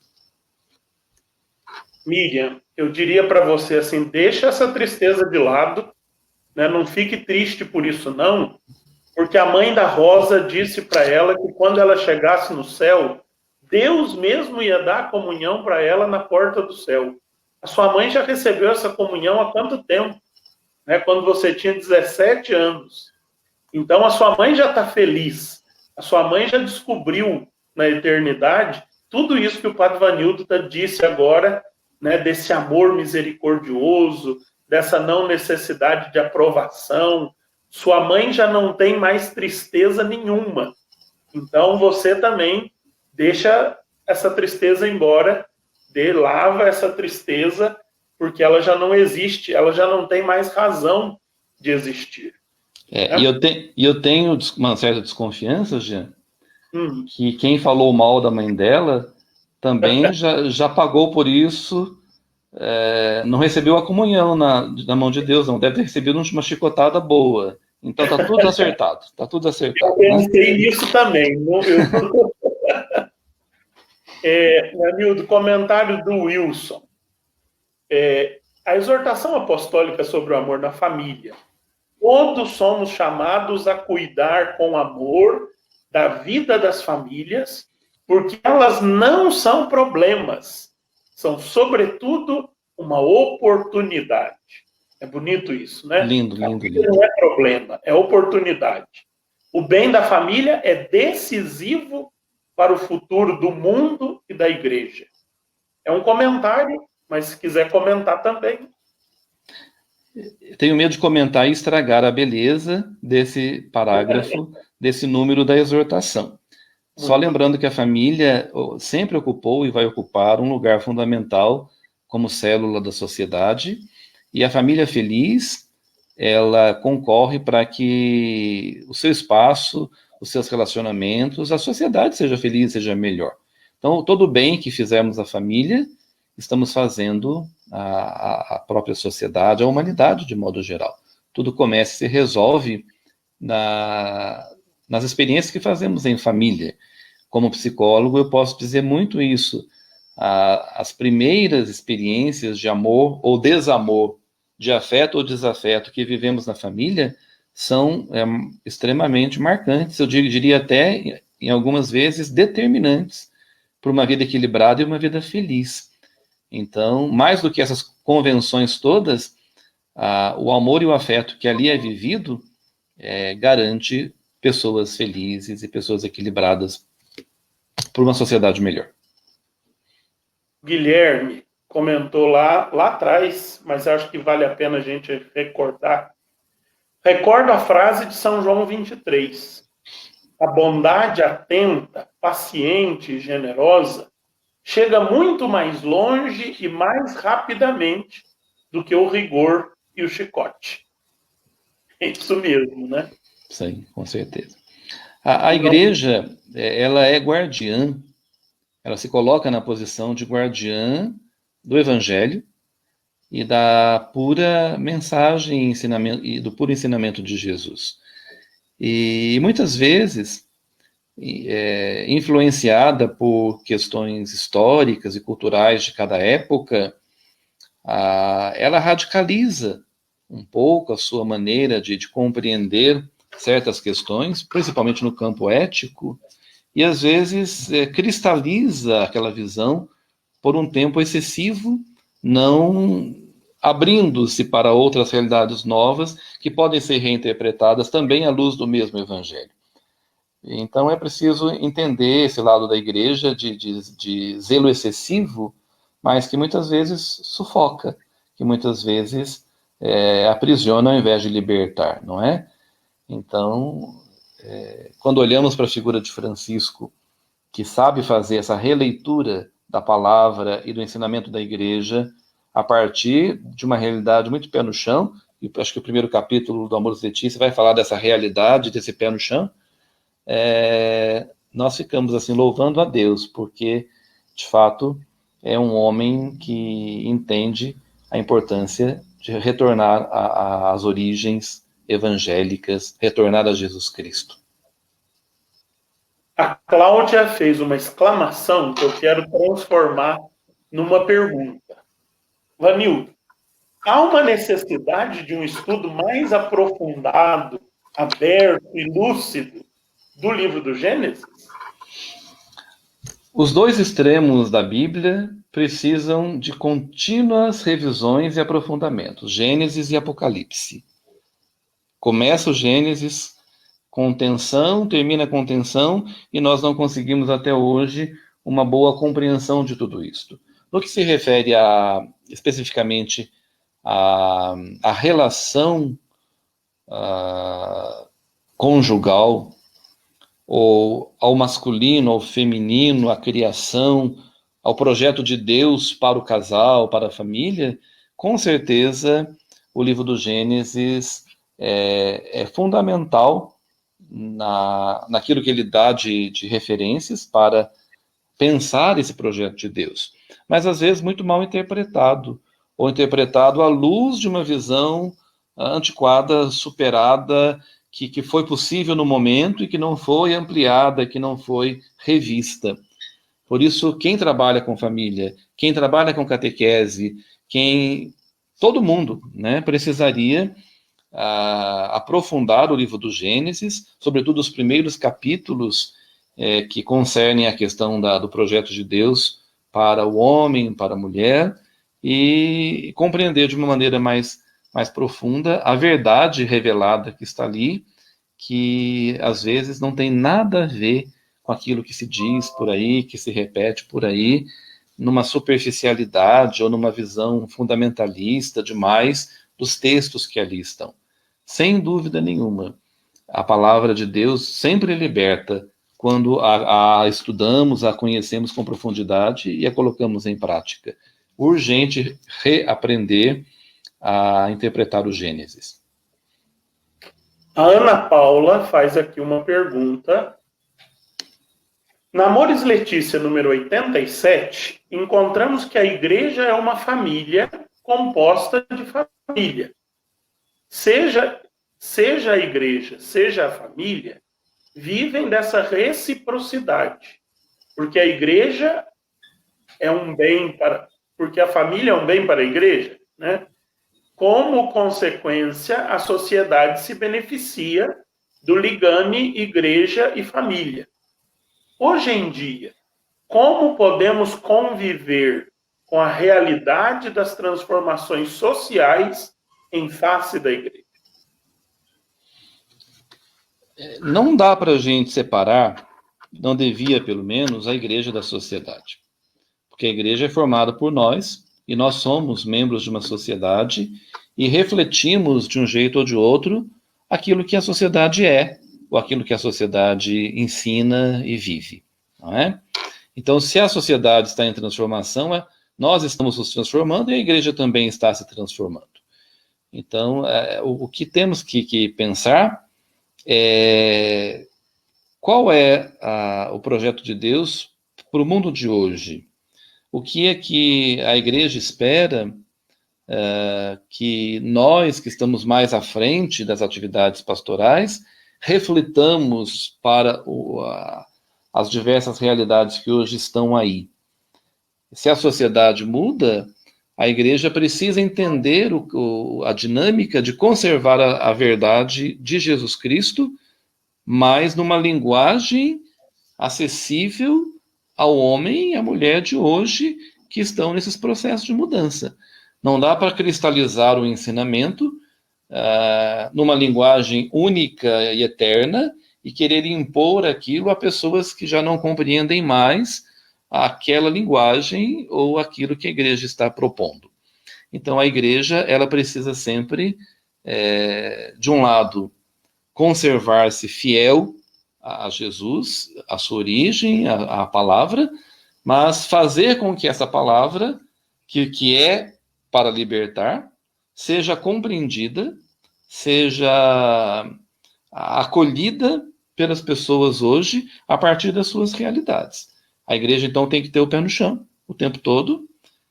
Miriam, eu diria para você assim, deixa essa tristeza de lado, né? Não fique triste por isso não, porque a mãe da Rosa disse para ela que quando ela chegasse no céu, Deus mesmo ia dar a comunhão para ela na porta do céu. A sua mãe já recebeu essa comunhão há quanto tempo? Né? Quando você tinha 17 anos. Então, a sua mãe já está feliz. A sua mãe já descobriu na eternidade tudo isso que o Padre Vanildo disse agora, né, desse amor misericordioso, dessa não necessidade de aprovação. Sua mãe já não tem mais tristeza nenhuma. Então, você também deixa essa tristeza embora, lava essa tristeza, porque ela já não existe, ela já não tem mais razão de existir. E eu tenho uma certa desconfiança, Jean, que quem falou mal da mãe dela também já pagou por isso não recebeu a comunhão na mão de Deus, não. Deve ter recebido uma chicotada boa. Então tá tudo acertado, tá tudo Eu acertado, né? pensei nisso também. Nildo, comentário do Wilson. A exortação apostólica sobre o amor na família. Todos somos chamados a cuidar com amor da vida das famílias, porque elas não são problemas, são, sobretudo, uma oportunidade. É bonito isso, né? Lindo, lindo, Família lindo. não é problema, é oportunidade. O bem da família é decisivo para o futuro do mundo e da igreja. É um comentário, mas se quiser comentar também. Tenho medo de comentar e estragar a beleza desse parágrafo, desse número da exortação. Só lembrando que a família sempre ocupou e vai ocupar um lugar fundamental como célula da sociedade, e a família feliz, ela concorre para que o seu espaço, os seus relacionamentos, a sociedade seja feliz, seja melhor. Então, todo o bem que fizermos à família, estamos fazendo a própria sociedade, a humanidade de modo geral. Tudo começa e se resolve nas experiências que fazemos em família. Como psicólogo, eu posso dizer muito isso. As primeiras experiências de amor ou desamor, de afeto ou desafeto que vivemos na família são extremamente marcantes, eu diria até, em algumas vezes, determinantes para uma vida equilibrada e uma vida feliz. Então, mais do que essas convenções todas, o amor e o afeto que ali é vivido garante pessoas felizes e pessoas equilibradas para uma sociedade melhor. Guilherme comentou lá atrás, mas acho que vale a pena a gente recordar. Recordo a frase de São João 23. A bondade atenta, paciente e generosa chega muito mais longe e mais rapidamente do que o rigor e o chicote. É isso mesmo, né? Sim, com certeza. A igreja, ela é guardiã, ela se coloca na posição de guardiã do evangelho e da pura mensagem ensinamento, e do puro ensinamento de Jesus. E muitas vezes, influenciada por questões históricas e culturais de cada época, ela radicaliza um pouco a sua maneira de compreender certas questões, principalmente no campo ético, e às vezes cristaliza aquela visão por um tempo excessivo, não abrindo-se para outras realidades novas que podem ser reinterpretadas também à luz do mesmo evangelho. Então é preciso entender esse lado da igreja de zelo excessivo, mas que muitas vezes sufoca, que muitas vezes aprisiona ao invés de libertar, não é? Então, quando olhamos para a figura de Francisco, que sabe fazer essa releitura da palavra e do ensinamento da igreja a partir de uma realidade muito pé no chão, e acho que o primeiro capítulo do Amoris Laetitia vai falar dessa realidade, desse pé no chão, nós ficamos assim louvando a Deus, porque de fato é um homem que entende a importância de retornar às origens evangélicas, retornar a Jesus Cristo. A Cláudia fez uma exclamação que eu quero transformar numa pergunta. Vanildo, há uma necessidade de um estudo mais aprofundado, aberto e lúcido do livro do Gênesis? Os dois extremos da Bíblia precisam de contínuas revisões e aprofundamentos, Gênesis e Apocalipse. Começa o Gênesis com tensão, termina com tensão, e nós não conseguimos até hoje uma boa compreensão de tudo isto. No que se refere especificamente à relação conjugal, ou ao masculino, ao feminino, à criação, ao projeto de Deus para o casal, para a família, com certeza o livro do Gênesis é fundamental naquilo que ele dá de referências para pensar esse projeto de Deus. mas às vezes muito mal interpretado, ou interpretado à luz de uma visão antiquada, superada, que foi possível no momento e que não foi ampliada, que não foi revista. Por isso, quem trabalha com família, quem trabalha com catequese, todo mundo, né, precisaria aprofundar o livro do Gênesis, sobretudo os primeiros capítulos que concernem a questão do projeto de Deus para o homem, para a mulher, e compreender de uma maneira mais profunda a verdade revelada que está ali, que às vezes não tem nada a ver com aquilo que se diz por aí, que se repete por aí, numa superficialidade ou numa visão fundamentalista demais dos textos que ali estão. Sem dúvida nenhuma, a palavra de Deus sempre liberta quando a estudamos, a conhecemos com profundidade e a colocamos em prática. Urgente reaprender a interpretar o Gênesis. A Ana Paula faz aqui uma pergunta. Na Amores Letícia, número 87, encontramos que a igreja é uma família composta de família. Seja a igreja, seja a família, vivem dessa reciprocidade. Porque a igreja é um bem para... Porque a família é um bem para a igreja, né? Como consequência, a sociedade se beneficia do ligame igreja e família. Hoje em dia, como podemos conviver com a realidade das transformações sociais em face da igreja? Não dá para a gente separar, não devia pelo menos, a igreja da sociedade. Porque a igreja é formada por nós, e nós somos membros de uma sociedade, e refletimos de um jeito ou de outro aquilo que a sociedade é, ou aquilo que a sociedade ensina e vive, não é? Então, se a sociedade está em transformação, nós estamos nos transformando e a igreja também está se transformando. Então, o que temos que pensar é qual é o projeto de Deus para o mundo de hoje. O que é que a igreja espera que nós, que estamos mais à frente das atividades pastorais, reflitamos para as diversas realidades que hoje estão aí. Se a sociedade muda, a igreja precisa entender a dinâmica de conservar a verdade de Jesus Cristo, mas numa linguagem acessível ao homem e à mulher de hoje que estão nesses processos de mudança. Não dá para cristalizar o ensinamento numa linguagem única e eterna e querer impor aquilo a pessoas que já não compreendem mais aquela linguagem ou aquilo que a igreja está propondo. Então, a igreja, ela precisa sempre, de um lado, conservar-se fiel a Jesus, a sua origem, a palavra, mas fazer com que essa palavra, que é para libertar, seja compreendida, seja acolhida pelas pessoas hoje a partir das suas realidades. A igreja, então, tem que ter o pé no chão o tempo todo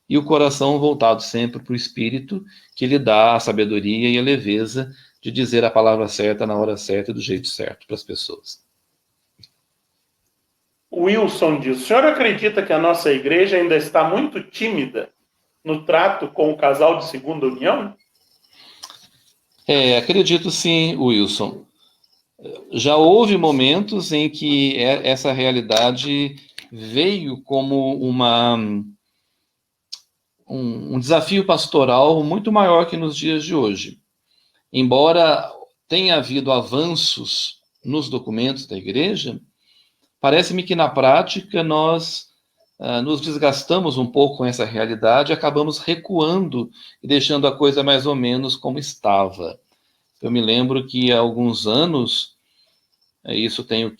e o coração voltado sempre para o Espírito, que lhe dá a sabedoria e a leveza de dizer a palavra certa na hora certa e do jeito certo para as pessoas. O Wilson diz, o senhor acredita que a nossa igreja ainda está muito tímida no trato com o casal de segunda união? Acredito sim, Wilson. Já houve momentos em que essa realidade veio como um desafio pastoral muito maior que nos dias de hoje. Embora tenha havido avanços nos documentos da igreja, parece-me que na prática nós nos desgastamos um pouco com essa realidade e acabamos recuando e deixando a coisa mais ou menos como estava. Eu me lembro que há alguns anos, isso tem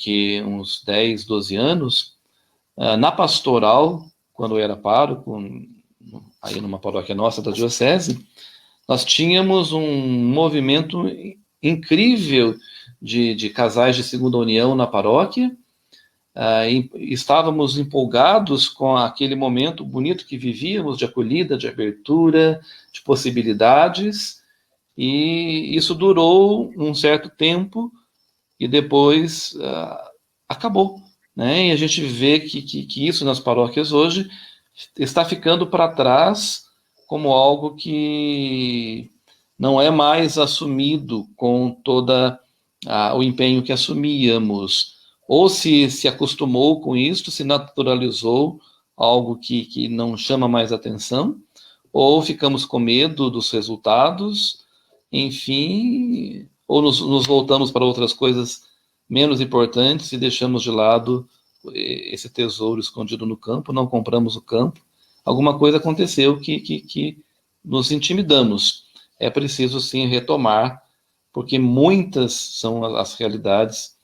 uns 10, 12 anos, na pastoral, quando eu era pároco, aí numa paróquia nossa da diocese, nós tínhamos um movimento incrível de casais de segunda união na paróquia, estávamos empolgados com aquele momento bonito que vivíamos, de acolhida, de abertura, de possibilidades, e isso durou um certo tempo e depois acabou, né? E a gente vê que isso nas paróquias hoje está ficando para trás como algo que não é mais assumido com todo o empenho que assumíamos, ou se acostumou com isso, se naturalizou algo que não chama mais atenção, ou ficamos com medo dos resultados, enfim, ou nos voltamos para outras coisas menos importantes e deixamos de lado esse tesouro escondido no campo, não compramos o campo. Alguma coisa aconteceu que nos intimidamos. É preciso, sim, retomar, porque muitas são as realidades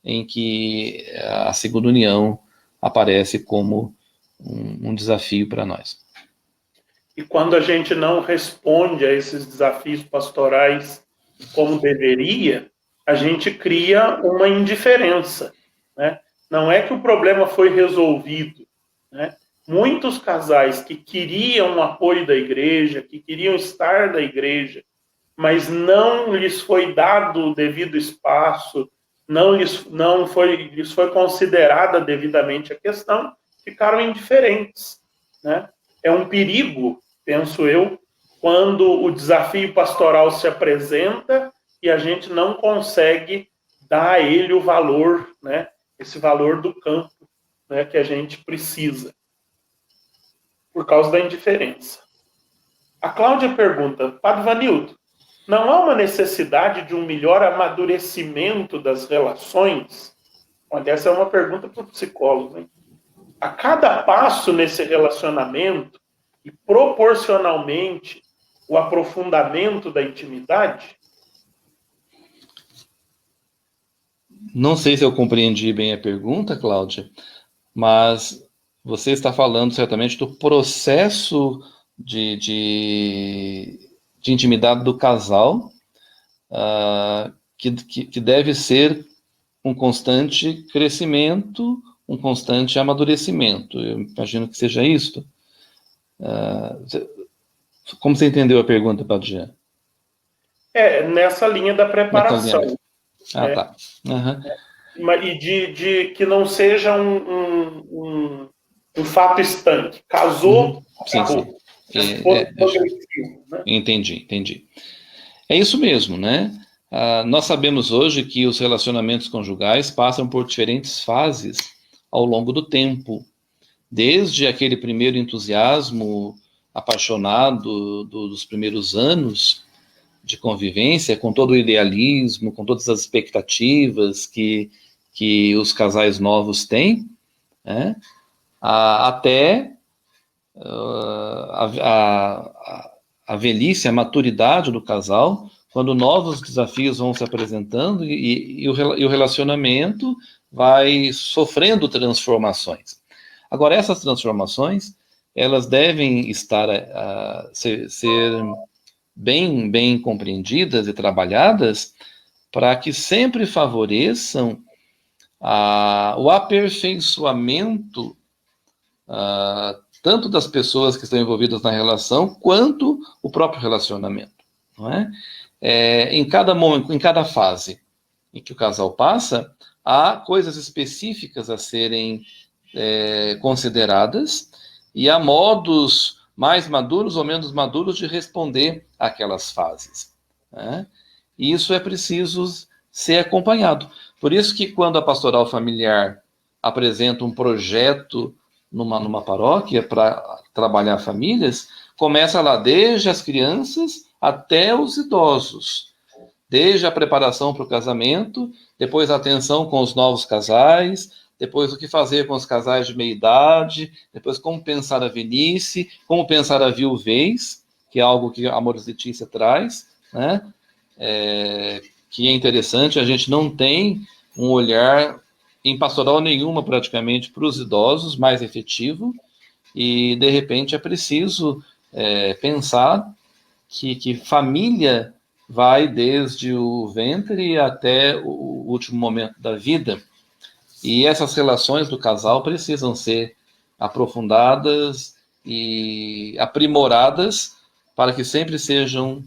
em que a segunda união aparece como um desafio para nós. E quando a gente não responde a esses desafios pastorais como deveria, a gente cria uma indiferença, né? Não é que o problema foi resolvido, né? Muitos casais que queriam o apoio da igreja, que queriam estar na igreja, mas não lhes foi dado o devido espaço, não lhes foi considerada devidamente a questão, ficaram indiferentes, né? É um perigo, penso eu, quando o desafio pastoral se apresenta e a gente não consegue dar a ele o valor, né? Esse valor do campo, né, que a gente precisa, por causa da indiferença. A Cláudia pergunta, Padre Vanildo, não há uma necessidade de um melhor amadurecimento das relações? Olha, essa é uma pergunta para o psicólogo, hein? A cada passo nesse relacionamento, e proporcionalmente o aprofundamento da intimidade? Não sei se eu compreendi bem a pergunta, Cláudia, mas você está falando certamente do processo de intimidade do casal, que deve ser um constante crescimento, um constante amadurecimento. Eu imagino que seja isso. Como você entendeu a pergunta, Padre Jean? Nessa linha da preparação. Tá. Uhum. E de que não seja um fato estanque. Casou, acabou. Sim. Né? Entendi. É isso mesmo, né? Nós sabemos hoje que os relacionamentos conjugais passam por diferentes fases ao longo do tempo. Desde aquele primeiro entusiasmo apaixonado dos primeiros anos de convivência, com todo o idealismo, com todas as expectativas que os casais novos têm, né? Até a velhice, a maturidade do casal, quando novos desafios vão se apresentando e o relacionamento vai sofrendo transformações. Agora, essas transformações, elas devem estar ser bem compreendidas e trabalhadas para que sempre favoreçam o aperfeiçoamento tanto das pessoas que estão envolvidas na relação, quanto o próprio relacionamento, não é? Em cada momento, em cada fase em que o casal passa, há coisas específicas a serem consideradas e há modos mais maduros ou menos maduros de responder àquelas fases, né? E isso é preciso ser acompanhado. Por isso que quando a pastoral familiar apresenta um projeto numa paróquia para trabalhar famílias, começa lá desde as crianças até os idosos, desde a preparação para o casamento, depois a atenção com os novos casais, depois o que fazer com os casais de meia idade, depois como pensar a velhice, como pensar a viuvez, que é algo que a Amoris Laetitia traz, né? Que é interessante, a gente não tem um olhar em pastoral nenhuma praticamente para os idosos, mais efetivo, e de repente é preciso pensar que família vai desde o ventre até o último momento da vida. E essas relações do casal precisam ser aprofundadas e aprimoradas para que sempre sejam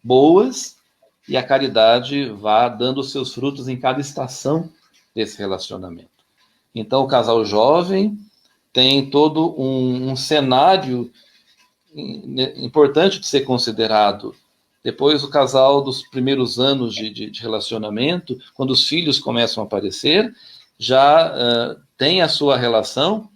boas e a caridade vá dando seus frutos em cada estação desse relacionamento. Então, o casal jovem tem todo um cenário importante de ser considerado. Depois, o casal dos primeiros anos de relacionamento, quando os filhos começam a aparecer, já tem a sua relação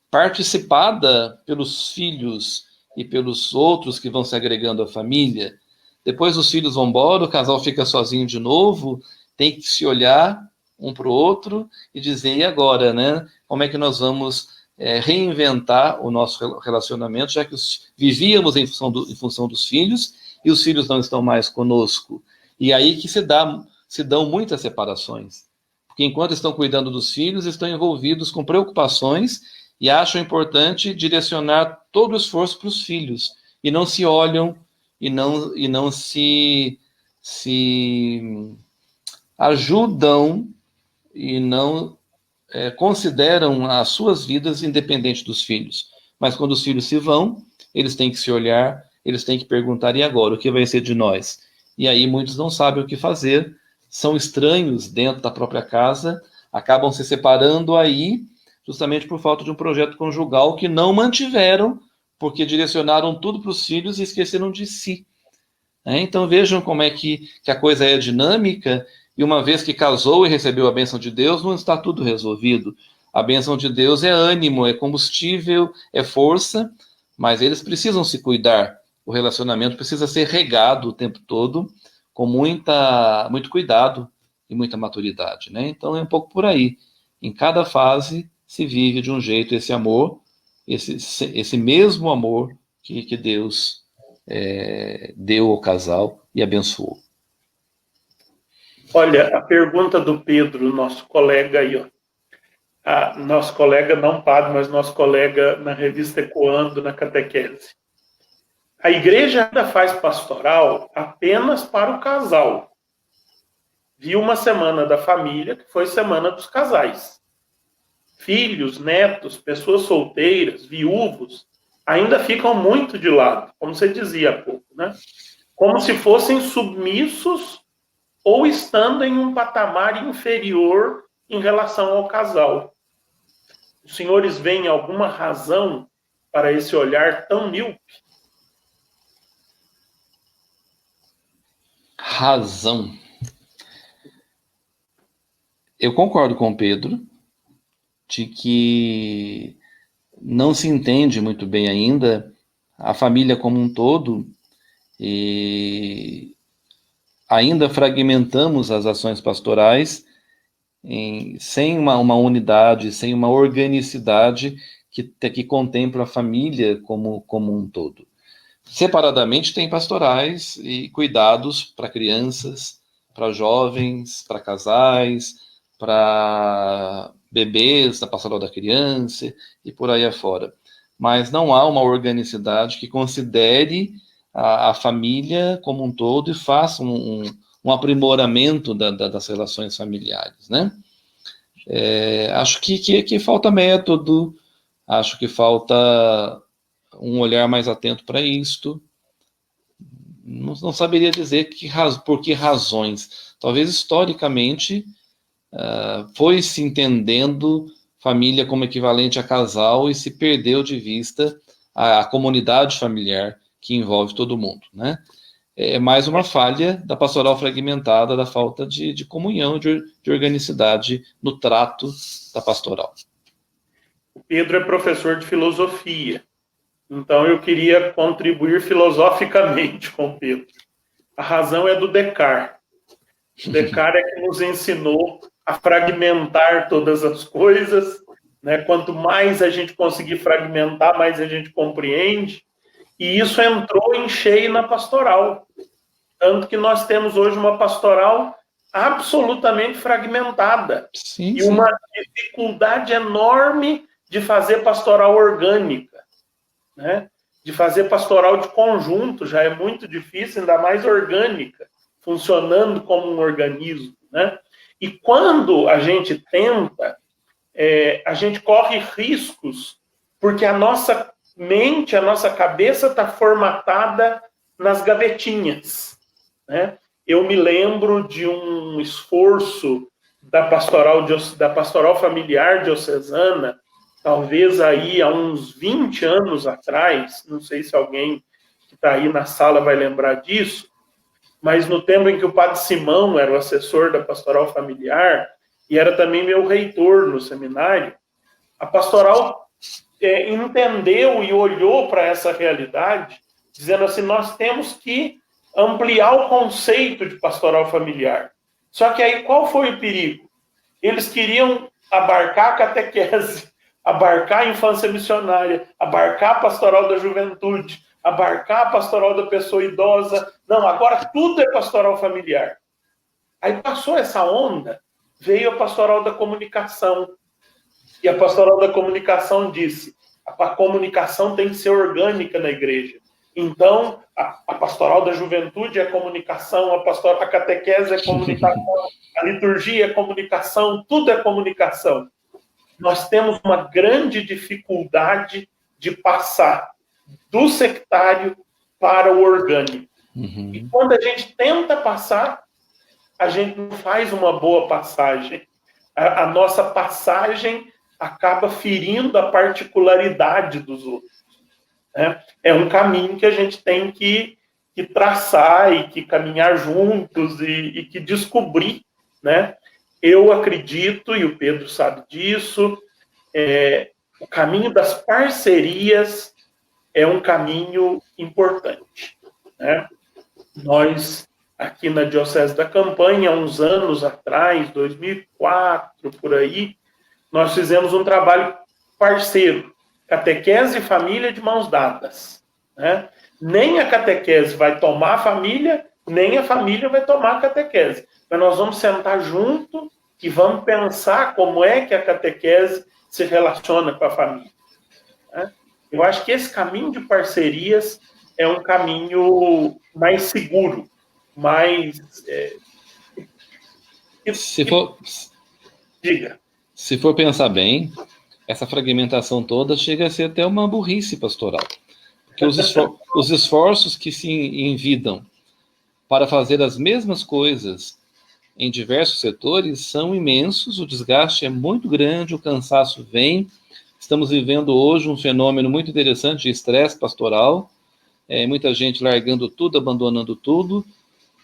participada pelos filhos e pelos outros que vão se agregando à família. Depois os filhos vão embora, o casal fica sozinho de novo, tem que se olhar um para o outro e dizer, e agora, né? Como é que nós vamos reinventar o nosso relacionamento, já que vivíamos em função dos filhos e os filhos não estão mais conosco. E aí que se dão muitas separações. Porque enquanto estão cuidando dos filhos, estão envolvidos com preocupações e acham importante direcionar todo o esforço para os filhos. E não se olham e não se ajudam e não consideram as suas vidas independente dos filhos. Mas quando os filhos se vão, eles têm que se olhar, eles têm que perguntar, e agora, o que vai ser de nós? E aí muitos não sabem o que fazer, são estranhos dentro da própria casa, acabam se separando aí, justamente por falta de um projeto conjugal que não mantiveram, porque direcionaram tudo para os filhos e esqueceram de si. Então vejam como é que a coisa é dinâmica, e uma vez que casou e recebeu a bênção de Deus, não está tudo resolvido. A bênção de Deus é ânimo, é combustível, é força, mas eles precisam se cuidar. O relacionamento precisa ser regado o tempo todo, com muito cuidado e muita maturidade. Então é um pouco por aí. Em cada fase se vive de um jeito esse amor, esse mesmo amor que Deus deu ao casal e abençoou. Olha, a pergunta do Pedro, nosso colega aí, ó. Nosso colega, não padre, mas nosso colega na revista Ecoando, na catequese. A igreja ainda faz pastoral apenas para o casal. Vi uma semana da família, que foi semana dos casais. Filhos, netos, pessoas solteiras, viúvos, ainda ficam muito de lado, como você dizia há pouco, né? Como se fossem submissos ou estando em um patamar inferior em relação ao casal. Os senhores veem alguma razão para esse olhar tão míope? Razão. Eu concordo com o Pedro de que não se entende muito bem ainda a família como um todo e ainda fragmentamos as ações pastorais sem uma unidade, sem uma organicidade que contempla a família como um todo. Separadamente tem pastorais e cuidados para crianças, para jovens, para casais, para bebês, da pastoral da criança e por aí afora. Mas não há uma organicidade que considere a família como um todo e faça um aprimoramento das relações familiares, né? Acho que falta método, acho que falta um olhar mais atento para isto. Não saberia dizer por que razões. Talvez historicamente foi se entendendo família como equivalente a casal e se perdeu de vista a comunidade familiar que envolve todo mundo, né? É mais uma falha da pastoral fragmentada, da falta de comunhão, de organicidade no trato da pastoral. O Pedro é professor de filosofia, então eu queria contribuir filosoficamente com o Pedro. A razão é do Descartes. O Descartes é que nos ensinou a fragmentar todas as coisas, né? Quanto mais a gente conseguir fragmentar, mais a gente compreende. E isso entrou em cheio na pastoral. Tanto que nós temos hoje uma pastoral absolutamente fragmentada. Sim, e uma dificuldade enorme de fazer pastoral orgânica, né? De fazer pastoral de conjunto, já é muito difícil, ainda mais orgânica, funcionando como um organismo, né? E quando a gente tenta, a gente corre riscos, porque a nossa mente, a nossa cabeça está formatada nas gavetinhas, né? Eu me lembro de um esforço da pastoral familiar diocesana, talvez aí há uns 20 anos atrás, não sei se alguém que está aí na sala vai lembrar disso, mas no tempo em que o padre Simão era o assessor da pastoral familiar e era também meu reitor no seminário, a pastoral entendeu e olhou para essa realidade, dizendo assim, nós temos que ampliar o conceito de pastoral familiar. Só que aí qual foi o perigo? Eles queriam abarcar a catequese, abarcar a infância missionária, abarcar a pastoral da juventude, abarcar a pastoral da pessoa idosa. Não, agora tudo é pastoral familiar. Aí passou essa onda, veio a pastoral da comunicação. E a pastoral da comunicação disse, a comunicação tem que ser orgânica na igreja. Então, a pastoral da juventude é comunicação, a catequese é comunicação, a liturgia é comunicação, tudo é comunicação. Nós temos uma grande dificuldade de passar do sectário para o orgânico. Uhum. E quando a gente tenta passar, a gente não faz uma boa passagem. A nossa passagem acaba ferindo a particularidade dos outros. Né? É um caminho que a gente tem que traçar e que caminhar juntos e que descobrir. Né? Eu acredito, e o Pedro sabe disso, o caminho das parcerias é um caminho importante. Né? Nós, aqui na Diocese da Campanha, há uns anos atrás, 2004, por aí, nós fizemos um trabalho parceiro, catequese e família de mãos dadas. Né? Nem a catequese vai tomar a família, nem a família vai tomar a catequese. Mas nós vamos sentar junto e vamos pensar como é que a catequese se relaciona com a família. Né? Eu acho que esse caminho de parcerias é um caminho mais seguro, mais... Diga. Se for pensar bem, essa fragmentação toda chega a ser até uma burrice pastoral. Porque os esforços que se envidam para fazer as mesmas coisas em diversos setores são imensos, o desgaste é muito grande, o cansaço vem. Estamos vivendo hoje um fenômeno muito interessante de estresse pastoral, muita gente largando tudo, abandonando tudo,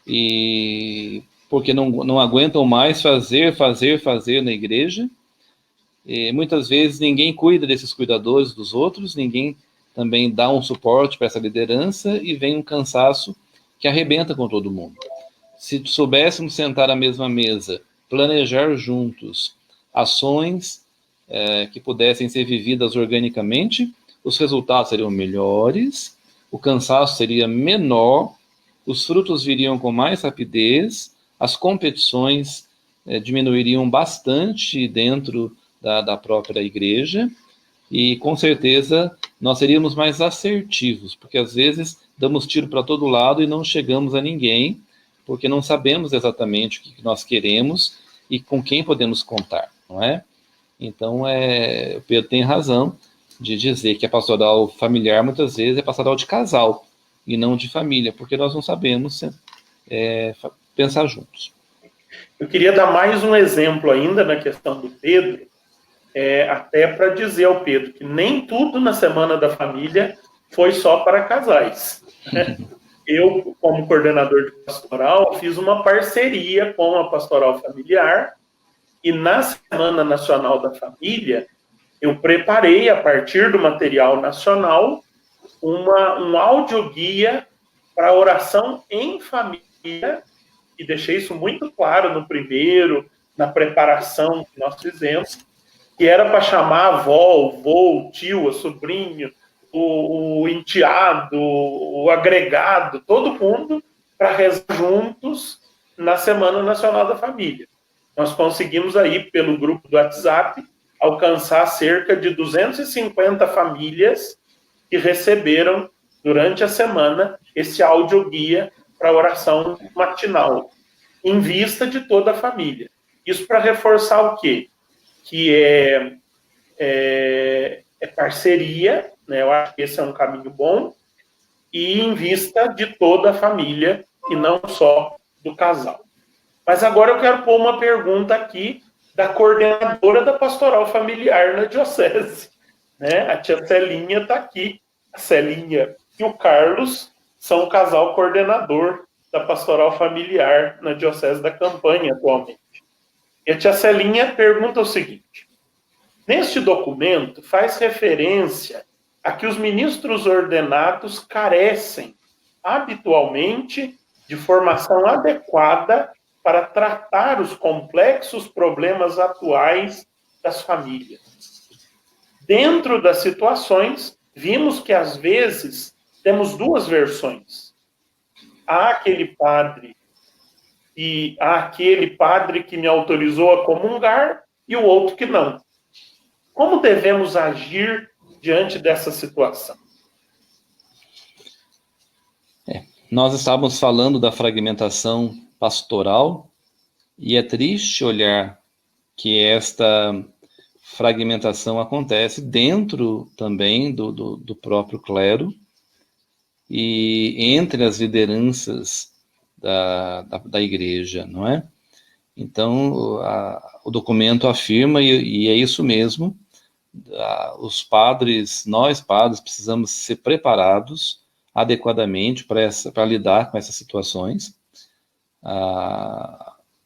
e porque não aguentam mais fazer na igreja. E muitas vezes ninguém cuida desses cuidadores dos outros, ninguém também dá um suporte para essa liderança e vem um cansaço que arrebenta com todo mundo. Se soubéssemos sentar à mesma mesa, planejar juntos ações que pudessem ser vividas organicamente, os resultados seriam melhores, o cansaço seria menor, os frutos viriam com mais rapidez, as competições diminuiriam bastante dentro da própria igreja, e com certeza nós seríamos mais assertivos, porque às vezes damos tiro para todo lado e não chegamos a ninguém, porque não sabemos exatamente o que nós queremos e com quem podemos contar, não é? Então, o Pedro tem razão de dizer que a pastoral familiar muitas vezes é pastoral de casal e não de família, porque nós não sabemos pensar juntos. Eu queria dar mais um exemplo ainda na questão do Pedro, até para dizer ao Pedro que nem tudo na Semana da Família foi só para casais. Né? Eu, como coordenador de pastoral, fiz uma parceria com a pastoral familiar e na Semana Nacional da Família, eu preparei, a partir do material nacional, um audioguia para oração em família, e deixei isso muito claro no primeiro, na preparação que nós fizemos, que era para chamar a avó, o vô, o tio, o sobrinho, o enteado, o agregado, todo mundo, para rezar juntos na Semana Nacional da Família. Nós conseguimos aí, pelo grupo do WhatsApp, alcançar cerca de 250 famílias que receberam, durante a semana, esse audioguia para oração matinal, em vista de toda a família. Isso para reforçar o quê? Que é parceria, né? Eu acho que esse é um caminho bom, e em vista de toda a família e não só do casal. Mas agora eu quero pôr uma pergunta aqui da coordenadora da pastoral familiar na diocese. Né? A tia Celinha está aqui. A Celinha e o Carlos são o casal coordenador da pastoral familiar na diocese da Campanha atualmente. E a tia Celinha pergunta o seguinte: neste documento faz referência a que os ministros ordenados carecem habitualmente de formação adequada para tratar os complexos problemas atuais das famílias. Dentro das situações, vimos que às vezes temos duas versões. Há aquele padre que me autorizou a comungar e o outro que não. Como devemos agir diante dessa situação? Nós estávamos falando da fragmentação pastoral e é triste olhar que esta fragmentação acontece dentro também do próprio clero e entre as lideranças da igreja, não é? Então, o documento afirma, e é isso mesmo, os padres, nós padres, precisamos ser preparados adequadamente para lidar com essas situações.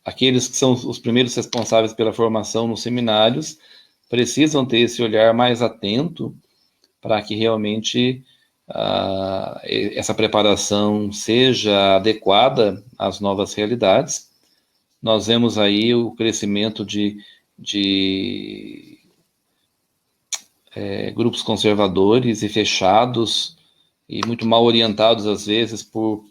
Aqueles que são os primeiros responsáveis pela formação nos seminários precisam ter esse olhar mais atento para que realmente essa preparação seja adequada às novas realidades. Nós vemos aí o crescimento de grupos conservadores e fechados e muito mal orientados, às vezes, por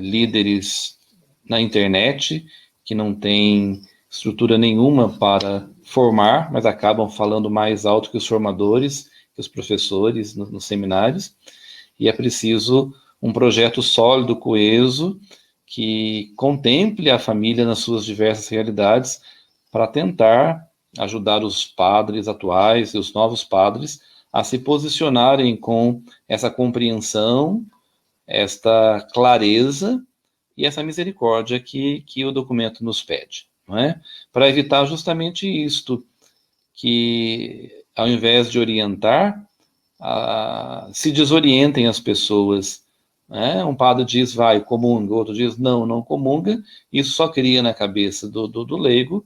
líderes na internet que não têm estrutura nenhuma para formar, mas acabam falando mais alto que os formadores, que os professores nos seminários, e é preciso um projeto sólido, coeso, que contemple a família nas suas diversas realidades para tentar ajudar os padres atuais e os novos padres a se posicionarem com essa compreensão, esta clareza e essa misericórdia que o documento nos pede, não é? Para evitar justamente isto, que ao invés de orientar, se desorientem as pessoas, né? Um padre diz, vai, comunga, outro diz, não comunga, isso só cria na cabeça do leigo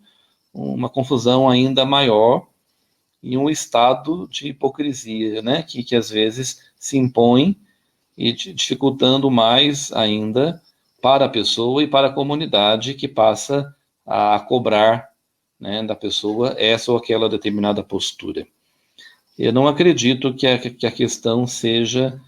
uma confusão ainda maior e um estado de hipocrisia, né? Que às vezes se impõe e dificultando mais ainda para a pessoa e para a comunidade que passa a cobrar, né, da pessoa essa ou aquela determinada postura. Eu não acredito que a questão seja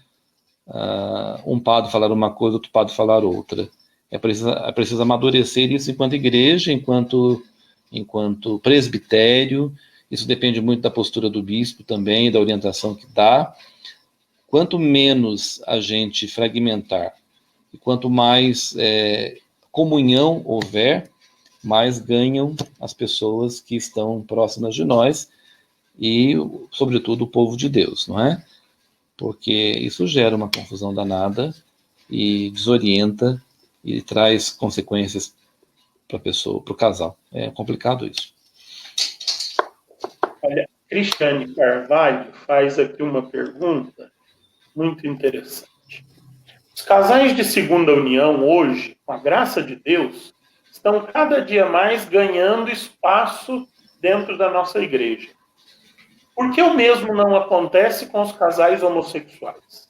um padre falar uma coisa, outro padre falar outra. É preciso amadurecer isso enquanto igreja, enquanto presbitério. Isso depende muito da postura do bispo também, da orientação que dá. Quanto menos a gente fragmentar e quanto mais comunhão houver, mais ganham as pessoas que estão próximas de nós e, sobretudo, o povo de Deus, não é? Porque isso gera uma confusão danada e desorienta e traz consequências para a pessoa, para o casal. É complicado isso. Olha, Cristiane Carvalho faz aqui uma pergunta muito interessante. Os casais de segunda união hoje, com a graça de Deus, estão cada dia mais ganhando espaço dentro da nossa igreja. Por que o mesmo não acontece com os casais homossexuais?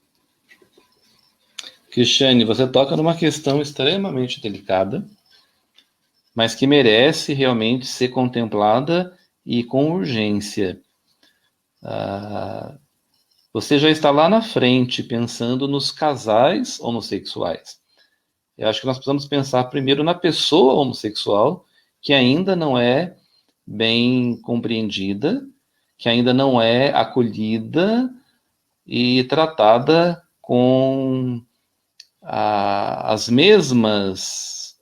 Cristiane, você toca numa questão extremamente delicada, mas que merece realmente ser contemplada e com urgência. Você já está lá na frente pensando nos casais homossexuais. Eu acho que nós precisamos pensar primeiro na pessoa homossexual, que ainda não é bem compreendida, que ainda não é acolhida e tratada com as mesmas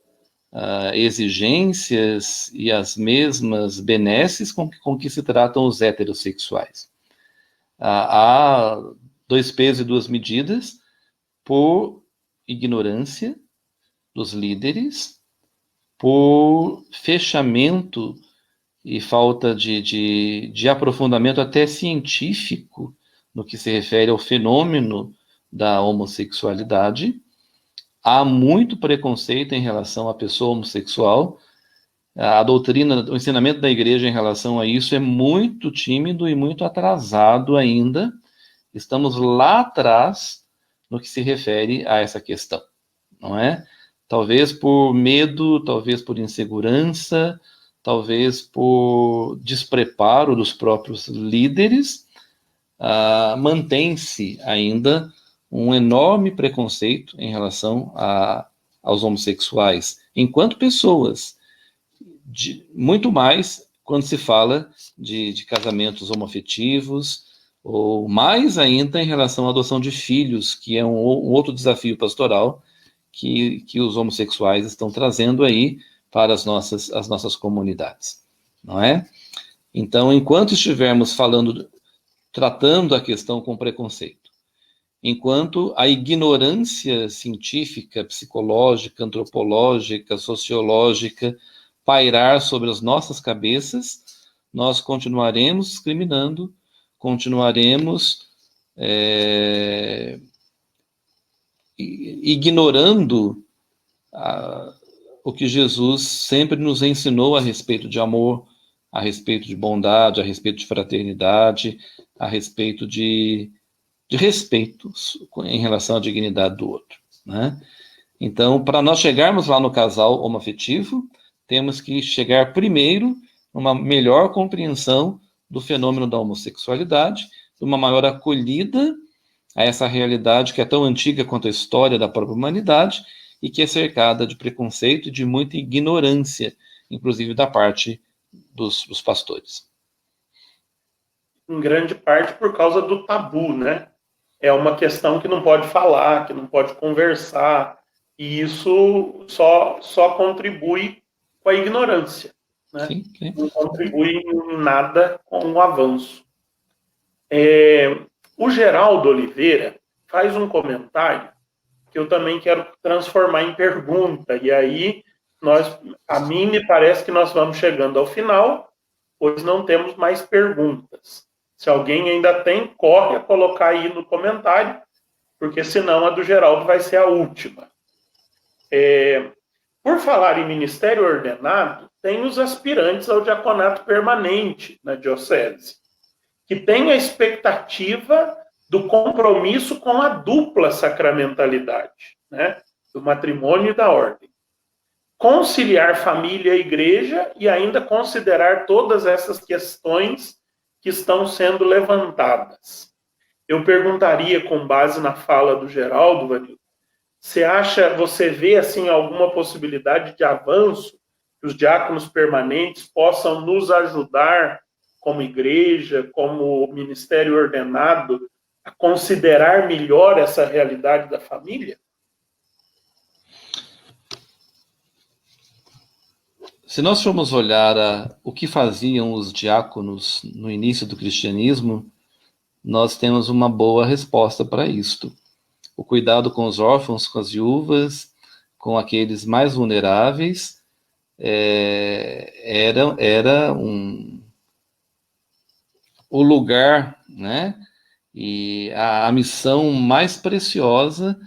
exigências e as mesmas benesses com que se tratam os heterossexuais. Há dois pesos e duas medidas por ignorância dos líderes, por fechamento e falta de aprofundamento até científico no que se refere ao fenômeno da homossexualidade. Há muito preconceito em relação à pessoa homossexual. A doutrina, o ensinamento da igreja em relação a isso é muito tímido e muito atrasado ainda. Estamos lá atrás no que se refere a essa questão, não é? Talvez por medo, talvez por insegurança, talvez por despreparo dos próprios líderes, mantém-se ainda um enorme preconceito em relação aos homossexuais, enquanto pessoas, muito mais quando se fala de casamentos homoafetivos, ou mais ainda em relação à adoção de filhos, que é um outro desafio pastoral que os homossexuais estão trazendo aí para as nossas comunidades, não é? Então, enquanto estivermos tratando a questão com preconceito, enquanto a ignorância científica, psicológica, antropológica, sociológica pairar sobre as nossas cabeças, nós continuaremos discriminando, continuaremos ignorando o que Jesus sempre nos ensinou a respeito de amor, a respeito de bondade, a respeito de fraternidade, a respeito de respeito em relação à dignidade do outro, né? Então, para nós chegarmos lá no casal homoafetivo, temos que chegar primeiro numa melhor compreensão do fenômeno da homossexualidade, uma maior acolhida a essa realidade que é tão antiga quanto a história da própria humanidade e que é cercada de preconceito e de muita ignorância, inclusive da parte dos pastores. Em grande parte por causa do tabu, né? É uma questão que não pode falar, que não pode conversar, e isso só contribui com a ignorância, né? Sim, sim. Não contribui em nada com o avanço. O Geraldo Oliveira faz um comentário que eu também quero transformar em pergunta, e aí a mim me parece que nós vamos chegando ao final, pois não temos mais perguntas. Se alguém ainda tem, corre a colocar aí no comentário, porque senão a do Geraldo vai ser a última. Por falar em ministério ordenado, tem os aspirantes ao diaconato permanente na diocese, que tem a expectativa do compromisso com a dupla sacramentalidade, né? Do matrimônio e da ordem. Conciliar família e igreja e ainda considerar todas essas questões que estão sendo levantadas. Eu perguntaria, com base na fala do Geraldo, Vanildo, você vê assim alguma possibilidade de avanço que os diáconos permanentes possam nos ajudar como igreja, como ministério ordenado, a considerar melhor essa realidade da família? Se nós formos olhar o que faziam os diáconos no início do cristianismo, nós temos uma boa resposta para isto. O cuidado com os órfãos, com as viúvas, com aqueles mais vulneráveis, era o lugar, né? E a missão mais preciosa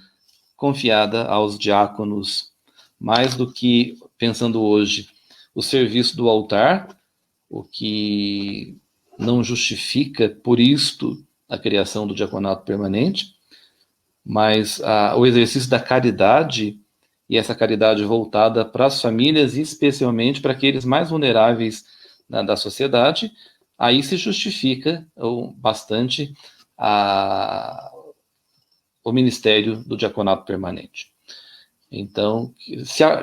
confiada aos diáconos, mais do que, pensando hoje, o serviço do altar, o que não justifica, por isto, a criação do diaconato permanente, mas o exercício da caridade, e essa caridade voltada para as famílias, e especialmente para aqueles mais vulneráveis da sociedade, aí se justifica bastante o ministério do diaconato permanente. Então,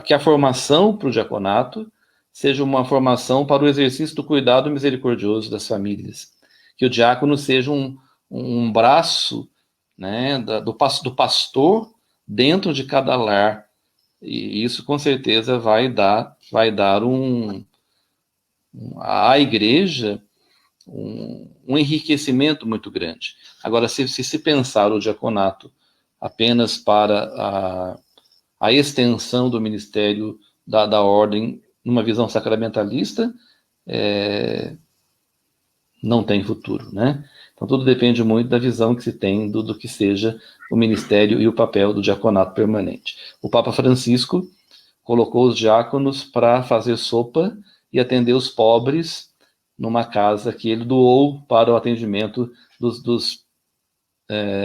que a formação para o diaconato seja uma formação para o exercício do cuidado misericordioso das famílias. Que o diácono seja um braço, né, do pastor dentro de cada lar, E isso com certeza vai dar à igreja um enriquecimento muito grande. Agora, se pensar o diaconato apenas para a extensão do ministério da ordem numa visão sacramentalista, não tem futuro, né? Então tudo depende muito da visão que se tem do que seja o ministério e o papel do diaconato permanente. O Papa Francisco colocou os diáconos para fazer sopa e atender os pobres numa casa que ele doou para o atendimento dos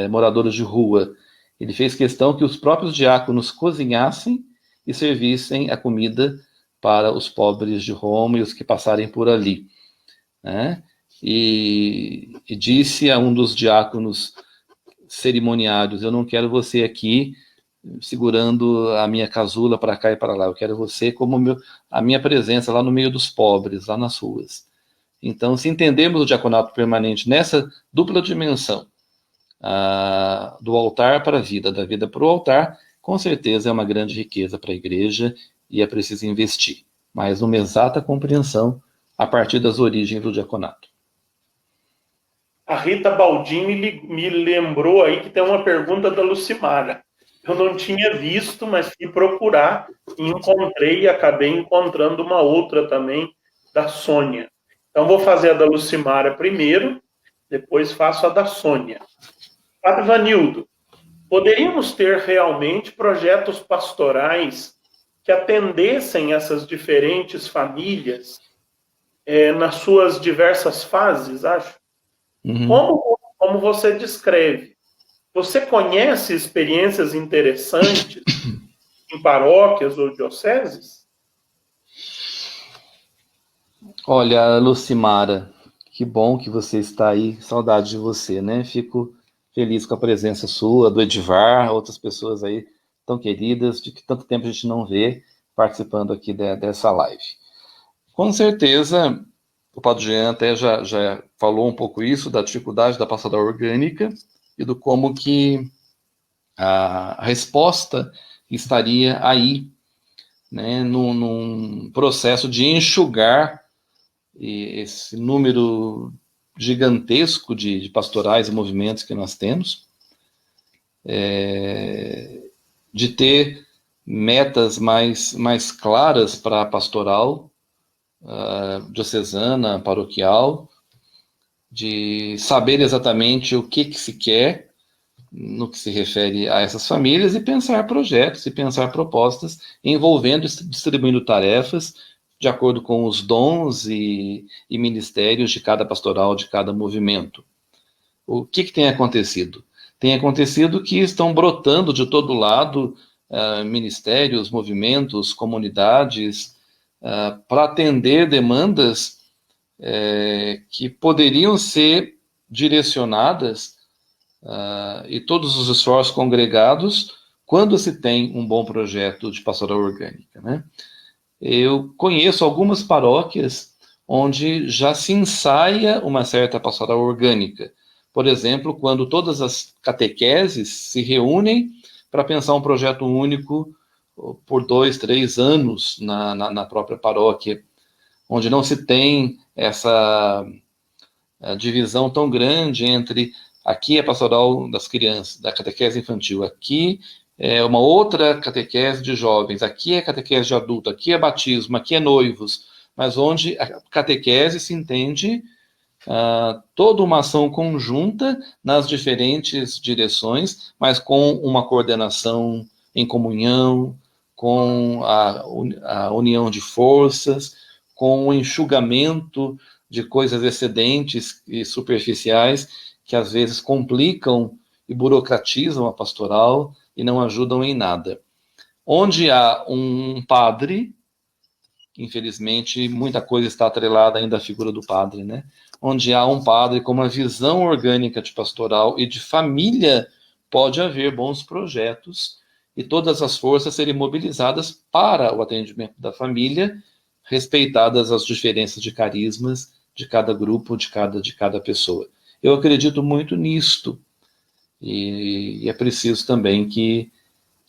moradores de rua. Ele fez questão que os próprios diáconos cozinhassem e servissem a comida para os pobres de Roma e os que passarem por ali, né? E disse a um dos diáconos cerimoniários: eu não quero você aqui segurando a minha casula para cá e para lá, eu quero você como a minha presença lá no meio dos pobres, lá nas ruas. Então, se entendemos o diaconato permanente nessa dupla dimensão, do altar para a vida, da vida para o altar, com certeza é uma grande riqueza para a igreja e é preciso investir, mas numa exata compreensão a partir das origens do diaconato. A Rita Baldini me lembrou aí que tem uma pergunta da Lucimara. Eu não tinha visto, mas fui procurar e encontrei, e acabei encontrando uma outra também, da Sônia. Então, vou fazer a da Lucimara primeiro, depois faço a da Sônia. Padre Vanildo, poderíamos ter realmente projetos pastorais que atendessem essas diferentes famílias nas suas diversas fases, acho? Como você descreve? Você conhece experiências interessantes em paróquias ou dioceses? Olha, Lucimara, que bom que você está aí, saudade de você, né? Fico feliz com a presença sua, do Edivar, outras pessoas aí tão queridas, de que tanto tempo a gente não vê participando aqui dessa live. Com certeza, o Padre Jean até já falou um pouco isso, da dificuldade da pastoral orgânica e do como que a resposta estaria aí, né, num processo de enxugar esse número gigantesco de pastorais e movimentos que nós temos, de ter metas mais claras para a pastoral diocesana, paroquial, de saber exatamente o que se quer no que se refere a essas famílias e pensar projetos e pensar propostas envolvendo e distribuindo tarefas de acordo com os dons e ministérios de cada pastoral, de cada movimento. O que tem acontecido? Tem acontecido que estão brotando de todo lado ministérios, movimentos, comunidades, para atender demandas que poderiam ser direcionadas e todos os esforços congregados quando se tem um bom projeto de pastoral orgânica, né? Eu conheço algumas paróquias onde já se ensaia uma certa pastoral orgânica. Por exemplo, quando todas as catequeses se reúnem para pensar um projeto único por 2, 3 anos na própria paróquia, onde não se tem essa divisão tão grande entre aqui é a pastoral das crianças, da catequese infantil, aqui é uma outra catequese de jovens, aqui é catequese de adulto, aqui é batismo, aqui é noivos, mas onde a catequese se entende toda uma ação conjunta nas diferentes direções, mas com uma coordenação em comunhão, com a união de forças, com o enxugamento de coisas excedentes e superficiais que às vezes complicam e burocratizam a pastoral e não ajudam em nada. Onde há um padre, infelizmente muita coisa está atrelada ainda à figura do padre, né? Onde há um padre com uma visão orgânica de pastoral e de família, pode haver bons projetos e todas as forças serem mobilizadas para o atendimento da família, respeitadas as diferenças de carismas de cada grupo, de cada pessoa. Eu acredito muito nisto e é preciso também que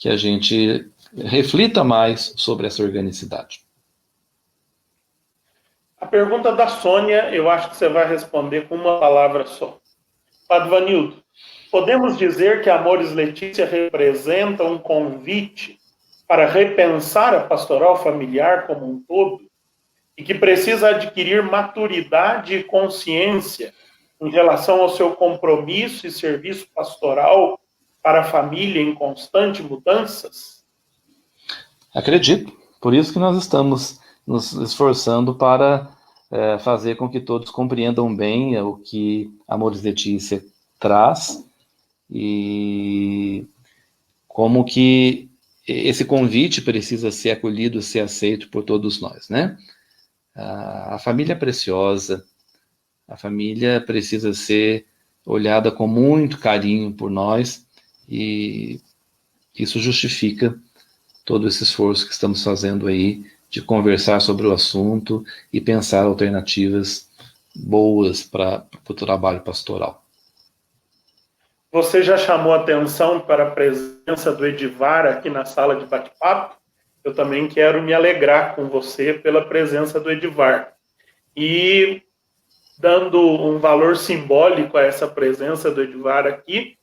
a gente reflita mais sobre essa organicidade. A pergunta da Sônia, eu acho que você vai responder com uma palavra só. Padre Vanildo, podemos dizer que Amores Letícia representa um convite para repensar a pastoral familiar como um todo e que precisa adquirir maturidade e consciência em relação ao seu compromisso e serviço pastoral para a família em constante mudanças? Acredito. Por isso que nós estamos nos esforçando para fazer com que todos compreendam bem o que Amores Letícia traz e como que esse convite precisa ser acolhido, ser aceito por todos nós, né? A família é preciosa, a família precisa ser olhada com muito carinho por nós e isso justifica todo esse esforço que estamos fazendo aí de conversar sobre o assunto e pensar alternativas boas para o trabalho pastoral. Você já chamou atenção para a presença do Edivar aqui na sala de bate-papo? Eu também quero me alegrar com você pela presença do Edivar. E, dando um valor simbólico a essa presença do Edivar aqui,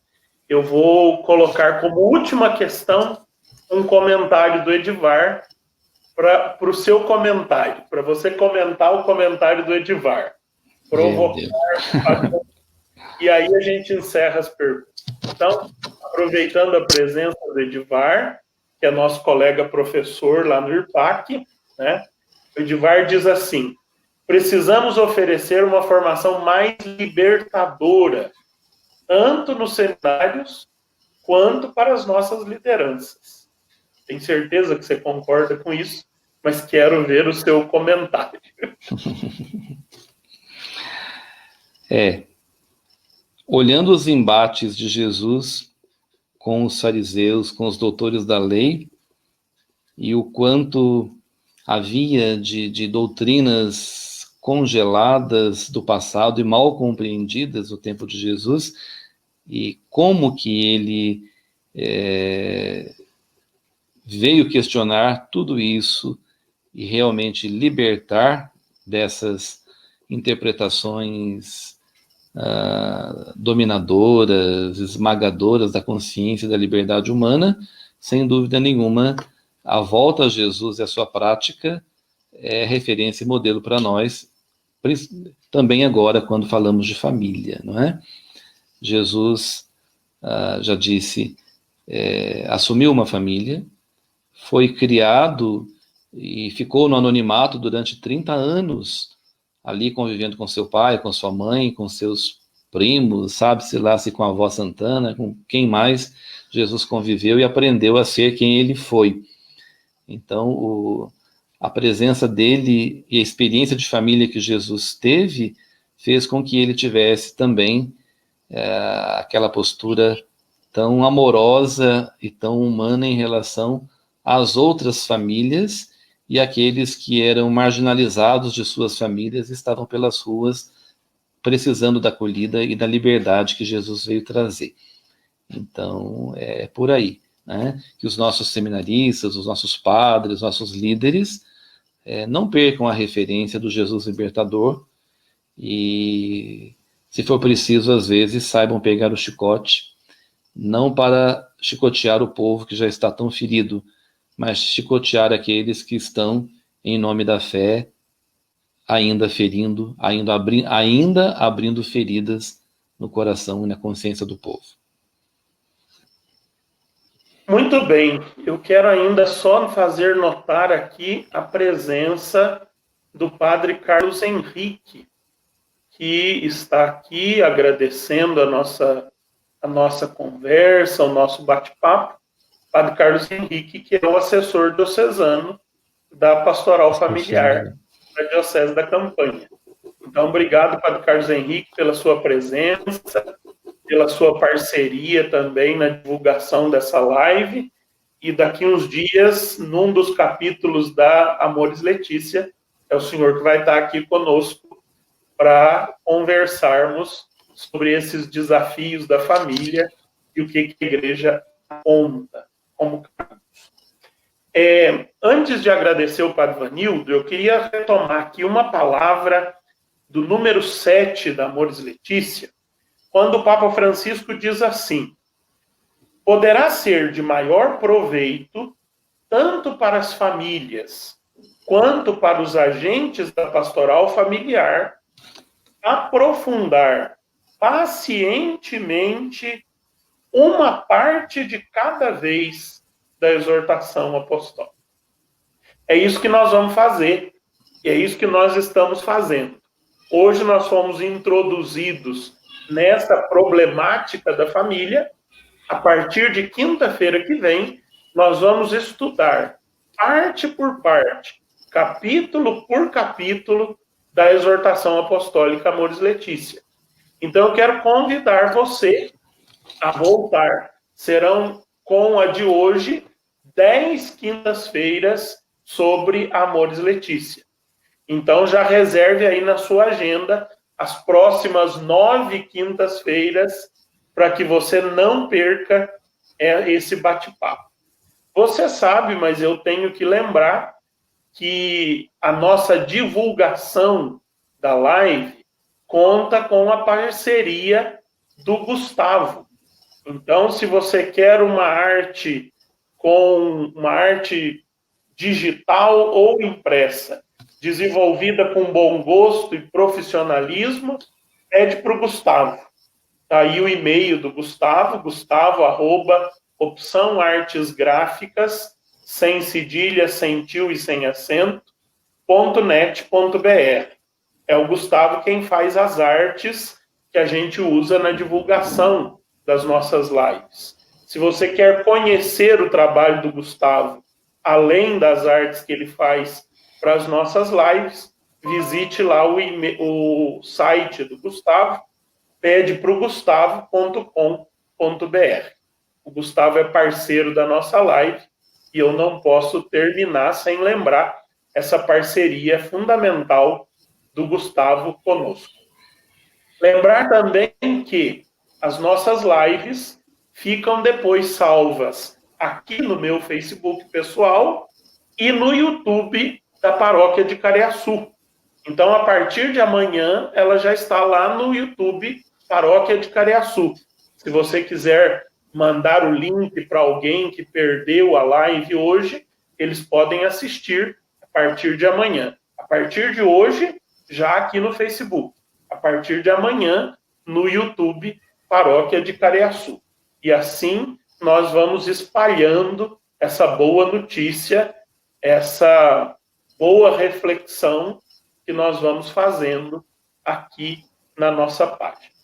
eu vou colocar como última questão um comentário do Edivar para o seu comentário, para você comentar o comentário do Edivar. Provocar. E aí a gente encerra as perguntas. Então, aproveitando a presença do Edivar, que é nosso colega professor lá no IRPAC, né? O Edivar diz assim: precisamos oferecer uma formação mais libertadora, tanto nos seminários quanto para as nossas lideranças. Tenho certeza que você concorda com isso, mas quero ver o seu comentário. Olhando os embates de Jesus com os fariseus, com os doutores da lei, e o quanto havia de doutrinas congeladas do passado e mal compreendidas no tempo de Jesus, e como que ele veio questionar tudo isso e realmente libertar dessas interpretações dominadoras, esmagadoras da consciência e da liberdade humana. Sem dúvida nenhuma, a volta a Jesus e a sua prática é referência e modelo para nós, também agora quando falamos de família, não é? Jesus já disse, assumiu uma família, foi criado e ficou no anonimato durante 30 anos, ali convivendo com seu pai, com sua mãe, com seus primos, sabe-se lá se com a avó Santana, com quem mais Jesus conviveu e aprendeu a ser quem ele foi. Então, a presença dele e a experiência de família que Jesus teve fez com que ele tivesse também aquela postura tão amorosa e tão humana em relação às outras famílias e aqueles que eram marginalizados de suas famílias estavam pelas ruas precisando da acolhida e da liberdade que Jesus veio trazer. Então, é por aí, né? Que os nossos seminaristas, os nossos padres, os nossos líderes não percam a referência do Jesus libertador e, se for preciso, às vezes, saibam pegar o chicote, não para chicotear o povo que já está tão ferido, mas chicotear aqueles que estão, em nome da fé, ainda ferindo, ainda abrindo feridas no coração e na consciência do povo. Muito bem, eu quero ainda só fazer notar aqui a presença do padre Carlos Henrique, que está aqui agradecendo a nossa conversa, o nosso bate-papo. Padre Carlos Henrique, que é o assessor diocesano da Pastoral Familiar da Diocese da Campanha. Então, obrigado, Padre Carlos Henrique, pela sua presença, pela sua parceria também na divulgação dessa live. E daqui uns dias, num dos capítulos da Amores Letícia, é o senhor que vai estar aqui conosco para conversarmos sobre esses desafios da família e o que a igreja aponta como caminhos. Antes de agradecer o Padre Vanildo, eu queria retomar aqui uma palavra do número 7 da Amoris Laetitia, quando o Papa Francisco diz assim: poderá ser de maior proveito tanto para as famílias quanto para os agentes da pastoral familiar aprofundar pacientemente uma parte de cada vez da exortação apostólica. É isso que nós vamos fazer, e é isso que nós estamos fazendo. Hoje nós fomos introduzidos nessa problemática da família. A partir de quinta-feira que vem, nós vamos estudar parte por parte, capítulo por capítulo, da exortação apostólica Amoris Laetitia. Então, eu quero convidar você a voltar. Serão, com a de hoje, 10 quintas-feiras sobre Amoris Laetitia. Então, já reserve aí na sua agenda as próximas 9 quintas-feiras para que você não perca esse bate-papo. Você sabe, mas eu tenho que lembrar que a nossa divulgação da live conta com a parceria do Gustavo. Então, se você quer uma arte digital ou impressa, desenvolvida com bom gosto e profissionalismo, pede para o Gustavo. Está aí o e-mail do Gustavo, gustavo@opçãoartesgráficas, sem cedilha, sem tio e sem acento, .net.br. É o Gustavo quem faz as artes que a gente usa na divulgação das nossas lives. Se você quer conhecer o trabalho do Gustavo, além das artes que ele faz para as nossas lives, visite lá o site do Gustavo, pede para o gustavo.com.br. O Gustavo é parceiro da nossa live e eu não posso terminar sem lembrar essa parceria fundamental do Gustavo conosco. Lembrar também que as nossas lives ficam depois salvas aqui no meu Facebook pessoal e no YouTube da Paróquia de Cariaçu. Então, a partir de amanhã, ela já está lá no YouTube Paróquia de Cariaçu. Se você quiser mandar o link para alguém que perdeu a live hoje, eles podem assistir a partir de amanhã. A partir de hoje, já aqui no Facebook. A partir de amanhã, no YouTube Paróquia de Cariaçu. E assim, nós vamos espalhando essa boa notícia, essa boa reflexão que nós vamos fazendo aqui na nossa página.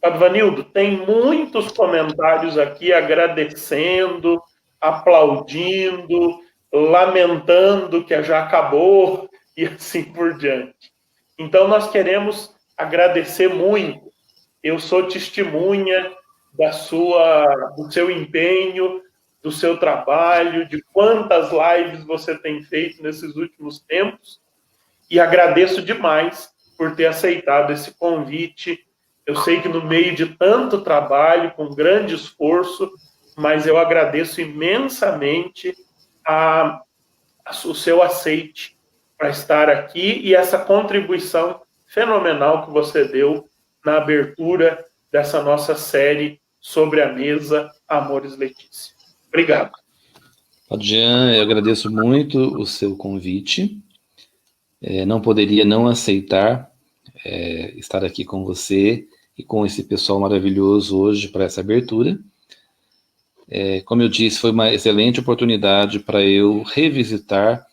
Padre Vanildo, tem muitos comentários aqui agradecendo, aplaudindo, lamentando que já acabou e assim por diante. Então, nós queremos agradecer muito. Eu sou testemunha do seu empenho, do seu trabalho, de quantas lives você tem feito nesses últimos tempos, e agradeço demais por ter aceitado esse convite. Eu sei que no meio de tanto trabalho, com grande esforço, mas eu agradeço imensamente o seu aceite para estar aqui e essa contribuição fenomenal que você deu na abertura dessa nossa série sobre a mesa Amoris Laetitia. Obrigado. Padre Jean, eu agradeço muito o seu convite. Não poderia não aceitar estar aqui com você e com esse pessoal maravilhoso hoje para essa abertura. Como eu disse, foi uma excelente oportunidade para eu revisitar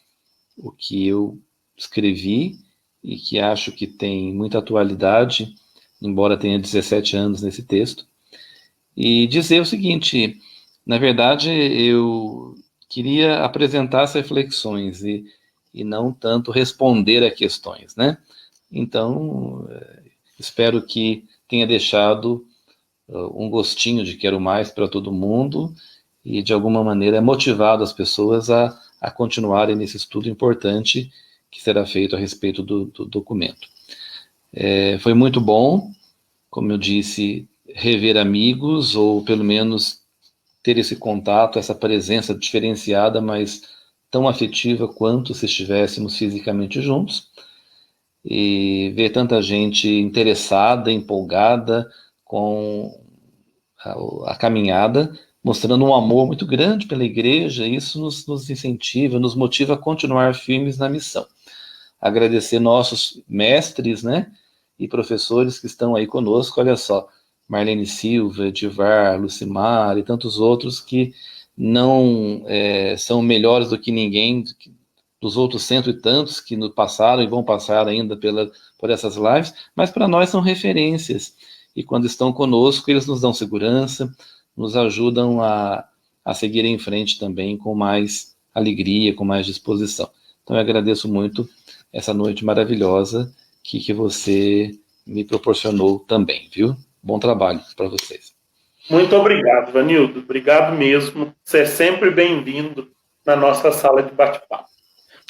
o que eu escrevi e que acho que tem muita atualidade, embora tenha 17 anos nesse texto, e dizer o seguinte: na verdade, eu queria apresentar as reflexões e não tanto responder a questões, né? Então, espero que tenha deixado um gostinho de quero mais para todo mundo e, de alguma maneira, motivado as pessoas a continuarem nesse estudo importante que será feito a respeito do documento. Foi muito bom, como eu disse, rever amigos, ou pelo menos ter esse contato, essa presença diferenciada, mas tão afetiva quanto se estivéssemos fisicamente juntos, e ver tanta gente interessada, empolgada com a caminhada, mostrando um amor muito grande pela igreja. Isso nos incentiva, nos motiva a continuar firmes na missão. Agradecer nossos mestres, né, e professores que estão aí conosco. Olha só, Marlene Silva, Edivar, Lucimar e tantos outros que não são melhores do que ninguém, dos outros cento e tantos que nos passaram e vão passar ainda por essas lives, mas para nós são referências. E quando estão conosco, eles nos dão segurança, nos ajudam a seguir em frente também com mais alegria, com mais disposição. Então eu agradeço muito essa noite maravilhosa que você me proporcionou também, viu? Bom trabalho para vocês. Muito obrigado, Vanildo. Obrigado mesmo. Você é sempre bem-vindo na nossa sala de bate-papo.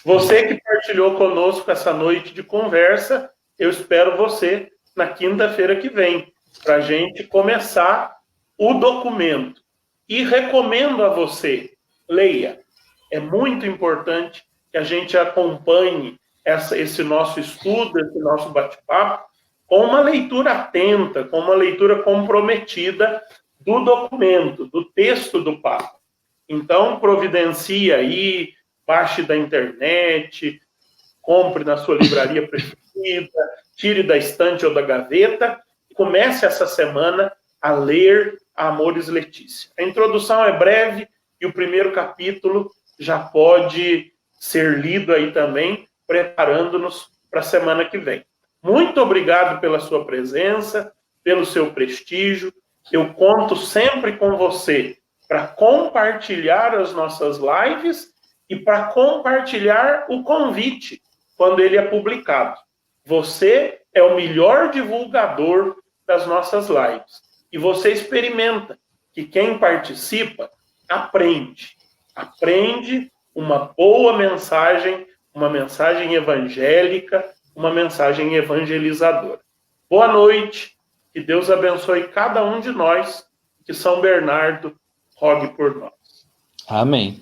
Você que partilhou conosco essa noite de conversa, eu espero você na quinta-feira que vem, para a gente começar o documento. E recomendo a você, leia. É muito importante que a gente acompanhe esse nosso estudo, esse nosso bate-papo, com uma leitura atenta, com uma leitura comprometida do documento, do texto do Papa. Então, providencie aí, baixe da internet, compre na sua livraria preferida, tire da estante ou da gaveta, e comece essa semana a ler Amoris Laetitia. A introdução é breve e o primeiro capítulo já pode ser lido aí também, preparando-nos para a semana que vem. Muito obrigado pela sua presença, pelo seu prestígio. Eu conto sempre com você para compartilhar as nossas lives e para compartilhar o convite quando ele é publicado. Você é o melhor divulgador das nossas lives. E você experimenta que quem participa aprende. Aprende uma boa mensagem, uma mensagem evangélica, uma mensagem evangelizadora. Boa noite, que Deus abençoe cada um de nós, que São Bernardo rogue por nós. Amém.